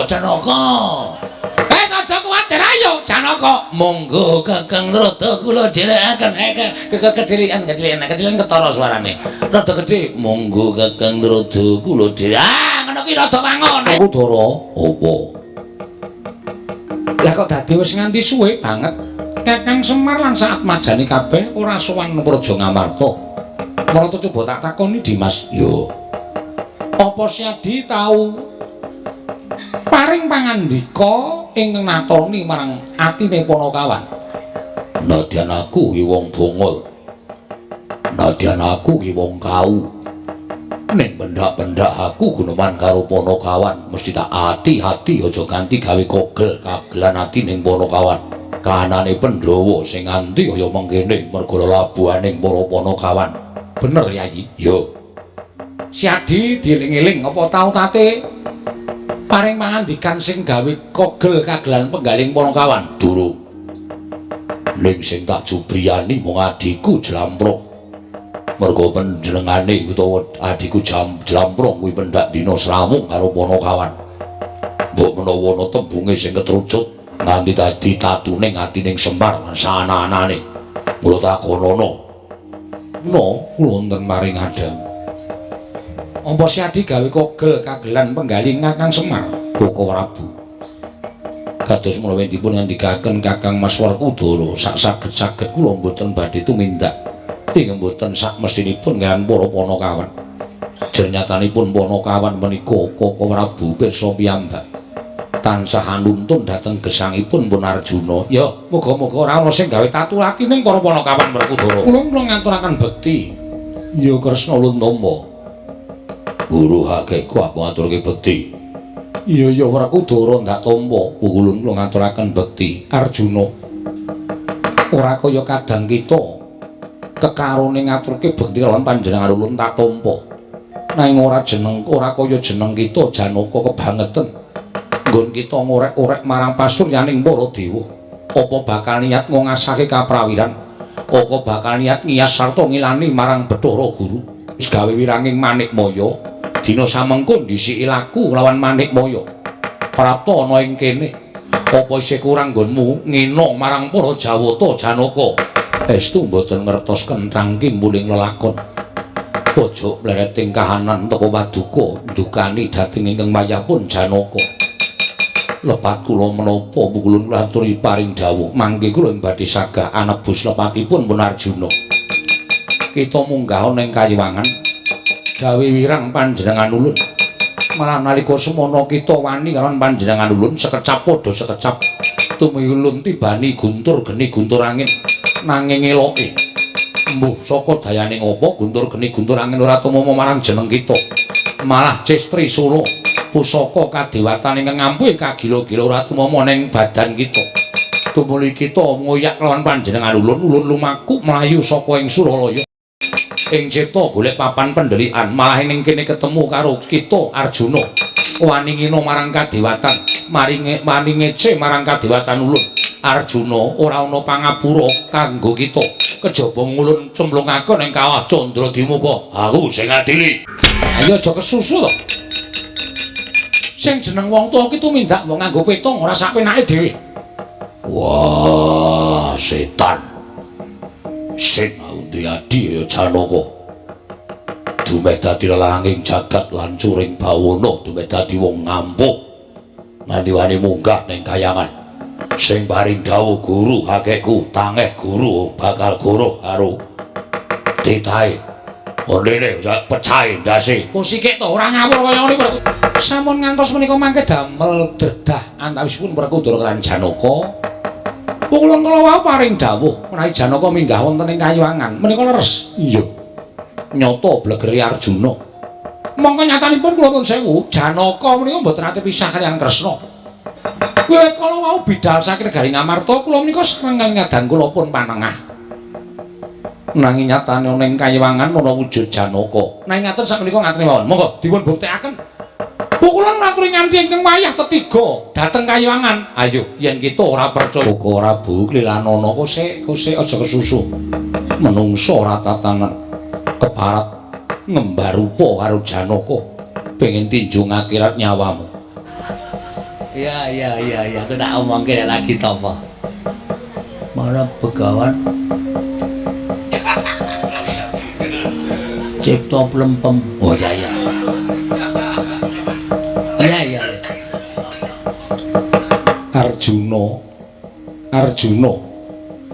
Janaka. Aja kuwatir ayo Janaka. Monggo Kakang Rada kula dherekaken kecilikan ketara suarane. Rada gedhe. Monggo Kakang Rada kula dherek. Ngono ki rada wangun. Aku Dara. Apa? Lah kok dadi wis nganti suwe banget. Kakang Semar lan saat majani kabeh ora sowan Praja Ngamarta. Marata coba tak takoni Dimas. Yo. Apa Siadi tau paring pangandika ingkang natoni marang atine Panakawan? Nadyan aku ki wong bongol. Nadyan aku ki wong kau. Ning pendak-pendak aku guneman karo Panakawan mesti tak ati-ati aja ganti gawe kogel kagelan ati ning Panakawan. Kahanane Pandhawa sing nganti kaya mengkene merga labuhaning para Panakawan. Bener Yayi? Yo. Siadi dieling-eling apa tau tate paring mangandikan sing gawe kogel kagelan penggaling Panakawan? Durung. ning sing tak jubriyani mung adiku Jlamprung. Mergo panjenengane utawa adiku Jlamprung kuwi pendak dina srawung karo Panakawan. Mbok menawa ana tembunge sing ketrucut nganti dadi tatuning atining Semar lan sana-anane. Mula takonono. No, kula wonten maring adhem. Apa si Adi gawe kogel kagelan penggali Kakang Semar? Koko Prabu. Kados menawi dipun ngandikaken Kakang Mas Werkudara, sak saged-saged kula mboten badhe tumindak. Ing mboten sak mestinipun kaliyan para Panakawan. Jernyatanipun Panakawan menika Koko Prabu pirsa piyambak. Tansah anuntun dhateng gesangipun Pun Arjuna. Ya, muga-muga ora ana sing gawe tatu ati ning para Panakawan Werkudara. Kula ngaturaken bekti. Ya Kresna Luntama. Guru hakeku aku ngaturke bekti. Iya ya Werkudara ndak tampa. Kulun kula ngaturaken bekti. Arjuna. Ora kaya kadang kita kekarone ngaturke bekti kalawan panjenengan ulun tak tampa. Nanging ora kaya jeneng kita Janaka kebangeten. Nggon kita ngorek-orek marang pasuryaning para dewa. Apa bakal niat ngasahke kaprawiran? Apa bakal niat ngiyas sarta ngilani marang Bathara Guru? Wis gawe wiranging Manikmaya. Dina samengko ndhisiki laku lawan Manikmaya. Prapta ana ing kene. Apa isih kurang nggonmu ngena marang para Jawata Janaka? Estu mboten ngertos kenthang kimpuling lelakon. Pojok mlereting kahanan teka Paduka ndukani dhateng ingkang mayapun Janaka. Lepat kula menapa kulun kula aturi paring dawuh mangke kula badhe sagah anebus lepatipun Pun Arjuna. Kita munggah ning kayiwangan gawe wirang panjenengan ulun. Malah nalika semana kita wani karo panjenengan ulun sekecap padha sekecap tumilun tibani guntur geni guntur angin nanging eloke. Mbuh saka dayaning apa guntur geni guntur angin ora tumama marang jeneng kita. Malah Cestri Solo pusaka kadewatan ingkang ngampuh kagila-gila ora tumama ning badan kita. Tumuli kita ngoyak kelawan panjenengan ulun lumaku mlayu saka ing Suralaya. Ing cipta golek papan pendelikan malah ning kene ketemu karo kita Arjuna. Wani ngina marang kadewatan, mari ngece marang kadewatan ulun. Arjuna ora ana pangapura kanggo kita. Kejaba ngulun cemplungaken ing kawah Candradimuka. Aku sing adili. Ayo aja kesusu to. Sing jeneng wong tuwa ki tumindak wong nganggo petong ora sapenake dhewe. Wah, setan. Sing undi adi ya Janaka. Dumeh dadi lelanging jagat lan curing bawana, dumeh dadi wong ngampuh. Nganti wani munggah ning kayangan. Sing paring dawuh guru hakeku, tangeh guru bakal guru karo titahe. Ondene pecahe ndase. Kusikik to ora ngawur kaya ngene Werku. Sampun ngantos menika mangke damel dredah antawisipun Werkudara lan Janaka. Pukulun kala wau paring dawuh menawi Janaka minggah wonten ing kayiwangan menika leres. Iya. Nyata blegeri Arjuna. Mongko nyatanipun kula nuwun sewu, Janaka menika mboten ate pisah kaliyan Kresna. Wiwit kala wau bidhal saking negari Ngamarta kula menika sareng ngadang kula pun panengah. Nanging nyatane ana ing kayiwangan ana wujud Janaka. Nanging ngaten sakmenika ngaten mawon. Monggo dipun buktekaken. Pukulan maturi nganti ingkang wayah ketiga dhateng kayiwangan. Ayo yen kita ora percaya Koko Prabu klilanana kosek aja kesusu. Menungso ora tatangan keparat ngembar rupa karo Janaka pengen tinju ngakhirat nyawamu. Iya aku tak omongke lagi to apa. Mana begawan cipta plempem. Oh iya. Iya. Arjuna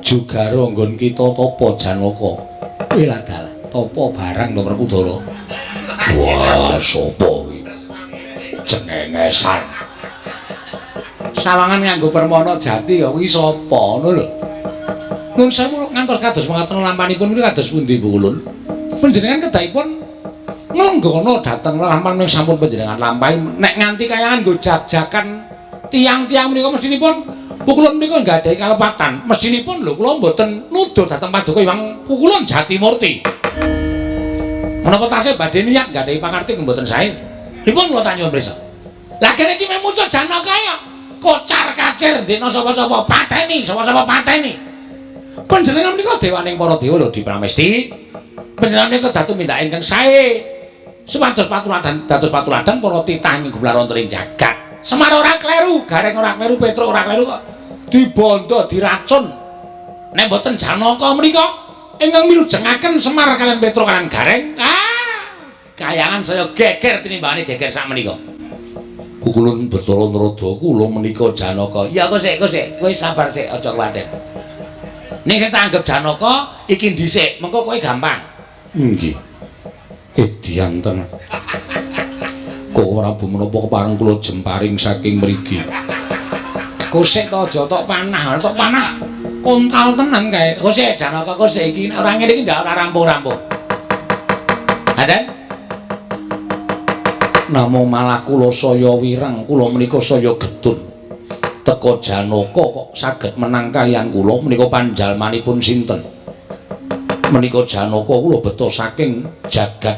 Jugara nggon kita tapa Janaka. Kuwi lha dalah tapa barang to Werkudara. Wah, sapa kuwi? Cengengesan. Sawangan nganggo permana jati kok kuwi sapa ngono lho. Nun sewu ngantos kados mekaten lampanipun kuwi kados pundi Bu Kulun? Panjenengan kedahipun nglenggono dhateng lampahan ing sampun panjenengan lampahi nek nganti kayangan nggo jag-jagan tiang-tiang menika mestinipun Pukulun menika nggadahi kalepatan. Mestinipun lho kula mboten nuduh dhateng Paduka Hyang Pukulun Jatimurti. Menapa tasih badhe niat nggadahi pangarti mboten sae? Dipun kula tanyun prisa. Lah kene iki meh muncul Janaka ya kocar-kacir ndekno sapa-sapa pateni, sapa-sapa pateni. Panjenengan menika dewaning para dewa lho dipramesti. Panjenengan menika datu mindak ingkang sae. Supados dados patuladan para titah ing gumelar wonten ing jagat. Semar ora kleru, Gareng ora kleru, Petruk ora kleru kok. Dibondo diracun. Nek mboten Janaka menika ingkang milujengaken Semar kalian Petruk kalian Gareng. Kayangan saya geger tinimbangane geger sak menika. Kulun Bathara Narada kula menika Janaka. Ya kok sik, kowe sabar sik aja kuwatir. Ning sing tak anggap Janaka iki dhisik, mengko kowe gampang. Nggih. Edian tenan. Kok ora bu menapa kepareng kula jemparing saking mriki. Kosek to aja tok panah, kontal tenan kae. Kosek Janaka kosek iki ora ngene iki ndak ora rampung-rampung. Aden. Namung malah kula saya wireng, kula menika saya gedun. Teka Janaka kok saged menang kaliyan kula menika panjalmanipun sinten? Menika Janaka kula beto saking jagat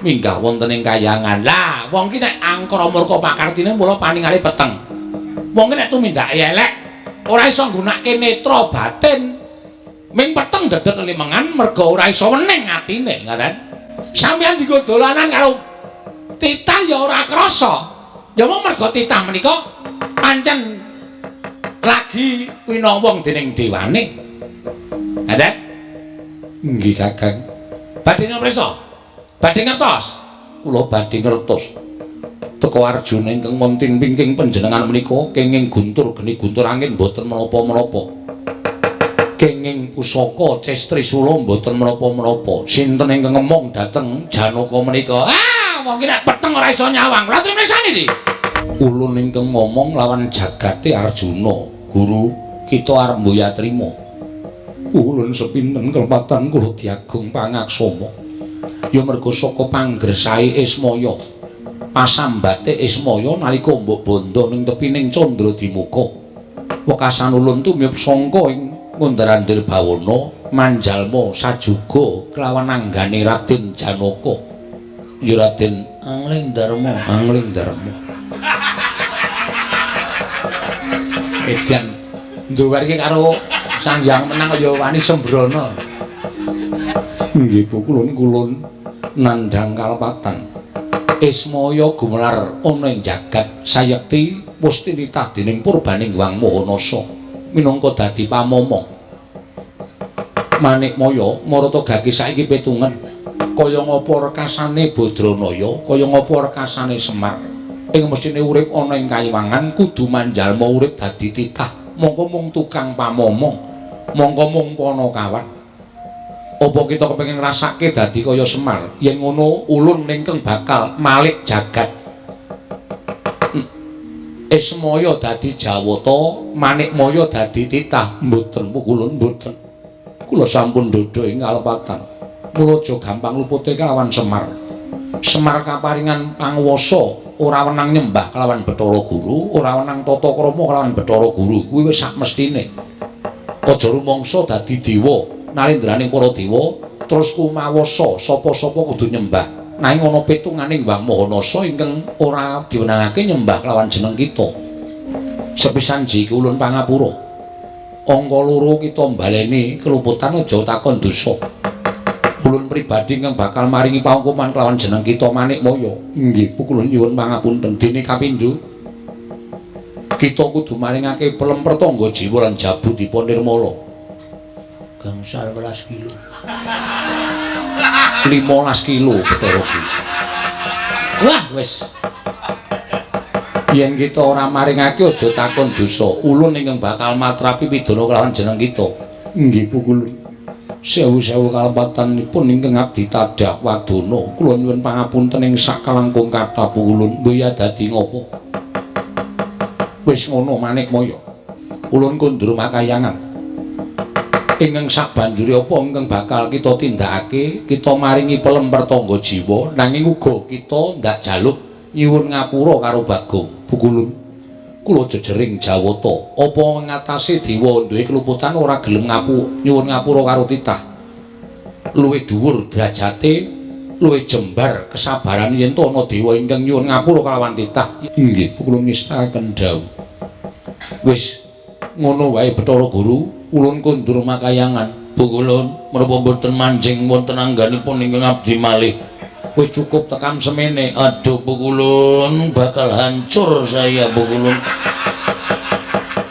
minggah wonten ing kayangan. Lah, wong ki nek angkara murka pakartine mula paningali peteng. Wong ki nek tumindake elek ora iso nggunakake netra batin. Ming peteng dedet limengan merga ora iso wening atine, ngoten. Sampeyan dienggo dolanan karo titah ya ora krasa. Ya mung merga titah menika pancen lagi winawong dening dewane. Ngoten. Nggih Kakang. Badhe nyopresa? Badhe ngertos? Kula badhe ngertos. Teka Arjuna ingkang wonten pingking panjenengan menika kenging guntur geni guntur angin mboten menapa-menapa. Kenging pusaka Cestrisula mboten menapa-menapa. Sinten ingkang ngemong dhateng Janaka menika? Wong ki nek peteng ora iso nyawang. Lha trimesane iki. Ulun ingkang ngomong lawan jagate Arjuna, Guru kita arep mboya trima. Ulun sepinten kelepatan kula diagung pangaksama. Ya merga saka panggresahe Ismaya. Pasambate Ismaya nalika mbok bondo ning tepining Candra Dimuka. Wekasan ulun tumiyup sangka ing ngundarandir bawana manjalma sajuga kelawan anggane Raden Janaka. Ya Raden Angling Darma. Edan nduwarke karo Sang Hyang Menang ya wani sembrono. Nggih Bu kulun nandhang kalepatan. Ismaya gumelar ana ing jagat sayekti musti nitah dening Purbaning Hyang Mahanasa minangka dadi pamomong. Manikmaya marata gage saiki petungen kaya ngapa rekasane Badranaya, kaya ngapa rekasane Semar. Ing mestine urip ana ing kayiwangan kudu manjalma urip dadi titah. Mongko mung tukang pamomong, mongko mung Panakawan. Apa kita kepengin ngrasake dadi kaya Semar? Yen ngono ulun ningkeng bakal malik jagat. Ismaya dadi Jawata, Manikmaya dadi titah. Mboten ulun mboten. Kula sampun ndodho ing kalepatan. Mula aja gampang lupute kelawan Semar. Semar kaparingan panguwasa ora wenang nyembah kelawan Bathara Guru, ora wenang tata krama kelawan Bathara Guru. Kuwi wis sak mestine. Aja rumangsa dadi dewa narendraning para dewa terus kumawasa sapa-sapa kudu nyembah. Nanging ana pitunganing Hyang Mahanasa ingkang ora diwenangake nyembah kelawan jeneng kita. Sepisan jiki ulun pangapura. Angka loro kita mbaleni keluputan aja takon dosa. Ulun pribadi ingkang bakal maringi pangkuman kelawan jeneng kita Manikmaya. Nggih, pukulun nyuwun pangapunten. Dene kapindho kita kudu maringake pelem pertangga jiwa lan jabu dipun nirmala. Gangsal 11 kilo. 15 kilo Bathara Guru. Wah, wis. Yen kita ora maringake aja takon dosa. Ulun ingkang bakal matrapi pidana kelawan jeneng kita. Nggih, pukulun. Sewu-sewu kalepatanipun ingkang abdi tadah wadana. Kula nyuwun pangapunten ing sakalangkung kathah pukulun. Mboya dadi ngapa? Wis ngono Manikmaya. Ulun kundur makayangan. Ingkang sabanjure apa ingkang bakal kita tindakake, kita maringi pelem pertangga jiwa, nanging uga kita ndak jaluk nyuwun ngapura karo Bagong. Pukulun. Kula jejering Jawata, apa ngatasi dewa duwe keluputan ora gelem nyuwun ngapura karo titah. Luwih dhuwur derajate, luwih jembar kesabaran yen to ana dewa ingkang nyuwun ngapura kalawan titah. Inggih, kula ngistakaken dawuh. Wis ngono wae Bathara Guru, ulun kondur makayangan. Bu kulun menapa mboten manjing wonten angganipun ingkang abdi malih. Wis cukup tekam semene. Aduh Bu kulun bakal hancur saya Bu kulun.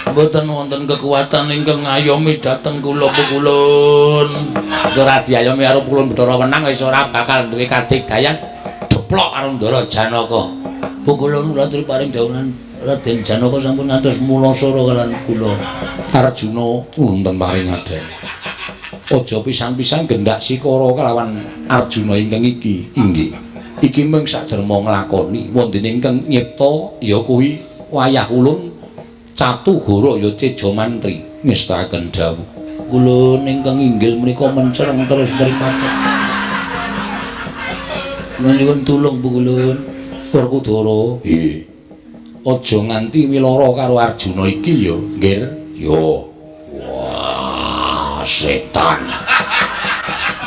Mboten wonten kekuatan ingkang ngayomi dhateng kula Bu kulun. Ora diayomi karo kulun Bathara Wenang wis ora bakal duwe kadigdayan deplok karo Ndara Janaka. Bu kulun kula aturi paring dawuhan Raden Janaka sampun ngantos mulasara kaliyan kula. Arjuna wonten paring aden. Aja pisan-pisan gendak sikara kalawan Arjuna ingkang iki. Inggih. Iki mung saderma nglakoni wonten ingkang nyipta ya kuwi wayah ulun Catugara ya Teja Mantri ngestakaken dawuh. Ulun ingkang inggil menika mencereng terus mripate. Nuwun tulung Bu Kulun. Werkudara. Nggih. Aja nganti wilara karo Arjuna iki ya, nggih. Yo. Wah, setan.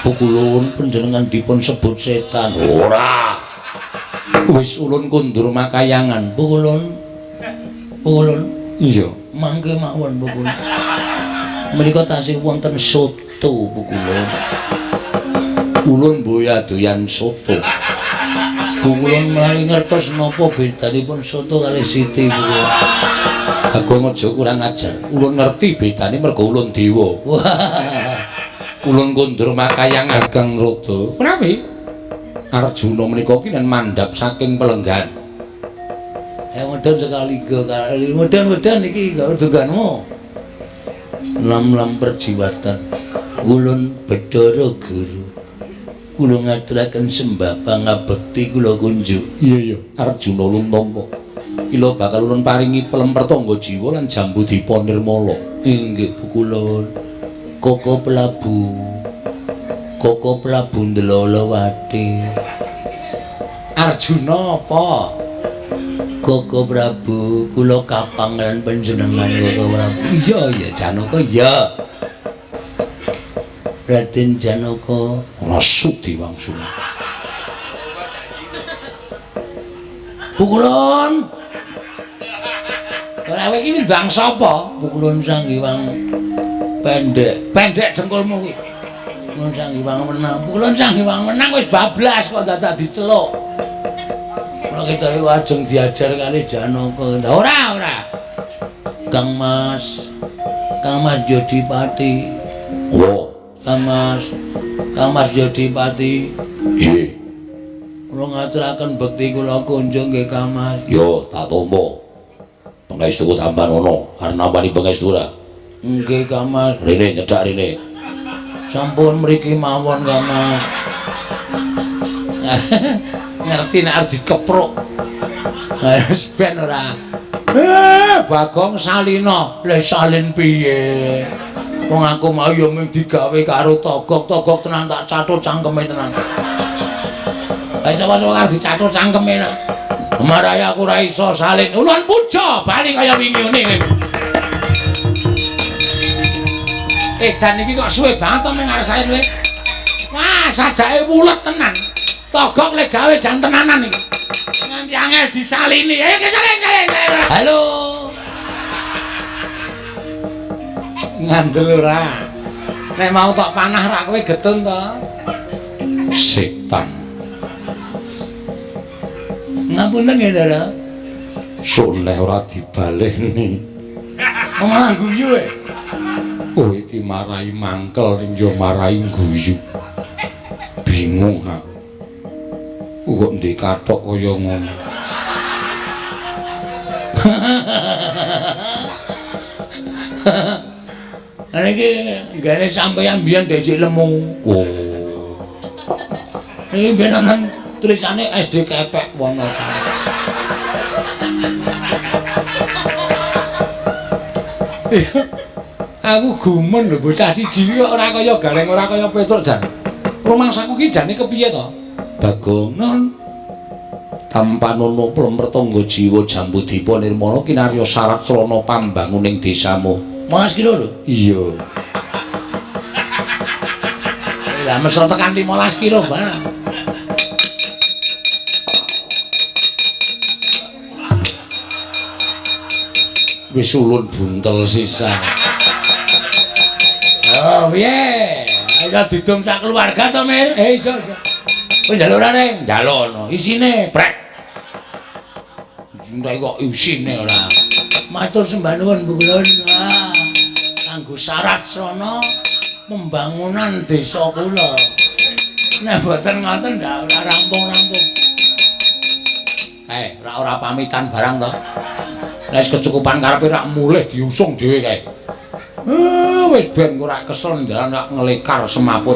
Bu Kulun panjenengan dipun sebut setan. Ora. Wis ulun kundur makayangan. Bu Kulun. Bu Kulun. Iya. Mangke mawon Bu Kulun. Menika tasih wonten soto Bu Kulun. Ulun boya doyan soto. Bu Kulun mlari ngertos napa bedanipun soto kali Siti Bu Kulun. Agung aja kurang ajar. Ulun ngerti bedane mergo ulun dewa. Wah. Ulun kondur makayang Ageng Rada. Prawi? Arjuna menika ki mandhap saking pelenggan. Medhan sekali kali. Medhan iki dunganmu. Lam-lam perjiwatan. Ulun Bathara Guru. Kula ngaturaken sembah pangabekti kula kunjuk. Iya. Arjuna lumtampa. Kula bakal ulun paringi pelem pertangga jiwa lan jambu dipa nirmala. Inggih Bu Kulun. Koko Prabu Ndelolowati. Arjuna apa? Koko Prabu, kula kapangan panjenengan Koko Prabu. Iya Janaka iya. Raden Janaka rasuk diwangsuli. Bu Kulun. Kowe iki bangsa apa? Bu Kulun Sanghyang pendek dengkulmu kuwi. Kulun Sanghyang Wenang. Bu Kulun Sanghyang Wenang wis bablas kok dadak diceluk. Kula kecawe ajeng diajar kali Janaka. Ora. Kang Mas Jodipati. Oh. Kang Mas Jodipati. Nggih. Kula ngaturaken bekti kula kunjung nggih Kang Mas. Yo, tak tampa. Pangestuku tampan ono, arep nampani pangestu ora? Nggih Kang Mas. Rene nyedak rene. Sampun mriki mawon Kang Mas. Ngerti nek arep dikepruk. Wis ben ora. Bagong Salina. Lah salin piye? Wong aku mau ya mung digawe karo togok tenan tak cathut cangkeme tenan. Lah sapa-sapa arep dicathut cangkeme. Marai aku ora iso salin. Ulun puja bali kaya wingi ngene. Dan iki kok suwe banget to ming ngarsane kowe. Wah, sajake wulet tenan. Togok lek gawe jan tenanan iki. Nganti angel disalini. Ayo kesalin. Halo. Ngandel ora. Nek mau tok panah ra kowe getun to. Setan. Ngapunten nggih, Ndara. Soleh ora dibaleni. Omah guyu e. Oh iki marai mangkel ning yo marai guyu. Bingung aku. Kok ndek kathok kaya ngono. Ana iki gane sampeyan biyen dhisik lemu. Oh. Iki ben ana tulisane SD Kepek Wonosari. Aku gumun lho bocah siji kok ora kaya Gareng ora kaya Petruk jan. Rumangsaku ki jane kepiye to? Bagongan tampanono plempertangga jiwa jambu dipa nirmala kinarya syarat selana pambanguning desamu. 15 kilo lho. Iya. Lah mesra tekan 15 kilo barang. wis ulun buntel sisan. Oh, piye? Ayo didum sak keluarga to, Mir. Iso. Kowe njaluk ora, Ning? Njalukno. Isine brek. Entek kok isine ora. Matur sembah nuwun Bu Kulon. Kanggo syarat srana pembangunan desa kula. Nek boten ngoten ndak ora rampung-rampung. Ora pamitan barang to. Nek kecukupan karepe rak mulih diusung dhewe kae. Wis ben ora kesel ndalan rak ngelekar semaput.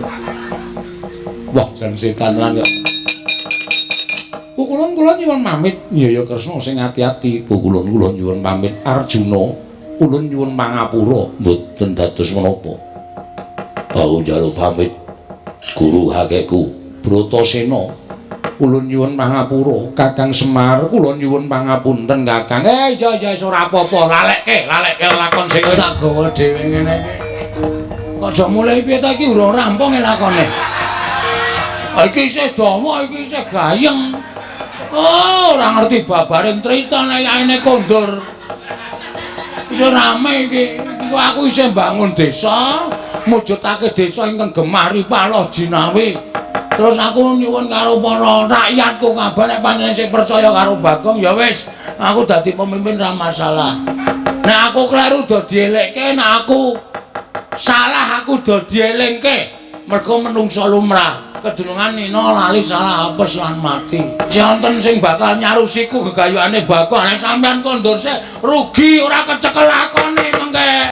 Wah, jan setan tenan kok. Pukulun kula nyuwun pamit. Iya ya Kresna sing ati-ati. Pukulun kula nyuwun pamit. Arjuna, ulun nyuwun pangapura mboten dados menapa. Aku njaluk pamit. Guru hakeku Bratasena, ulun nyuwun pangapura. Kakang Semar, kula nyuwun pangapunten Kakang. Iya ora apa-apa. Lalekke lakon sing tak gawa dhewe ngene iki. Kok aja mulai piye ta iki urung rampung lakone. Iki isih dawa, iki isih gayeng. Oh, ora ngerti babaring crita nek yaene kondur. Iso rame iki. Iku aku isih mbangun desa, mujudake desa ingkang gemah ripaloh jinawi. Terus aku nyuwun karo para rakyatku kabeh nek panjenengan sing percaya karo Bagong ya wis, aku dadi pemimpin ra masalah. Nek aku kleru do dielekke, nek aku salah aku do dielingke. Mergo menungsa lumrah. Kedulungan nina lali salah apes lan mati. Sinten sing bakal nyarusiku gegayuhane Bagong nek sampean kondur sik rugi ora kecekel lakone mengke.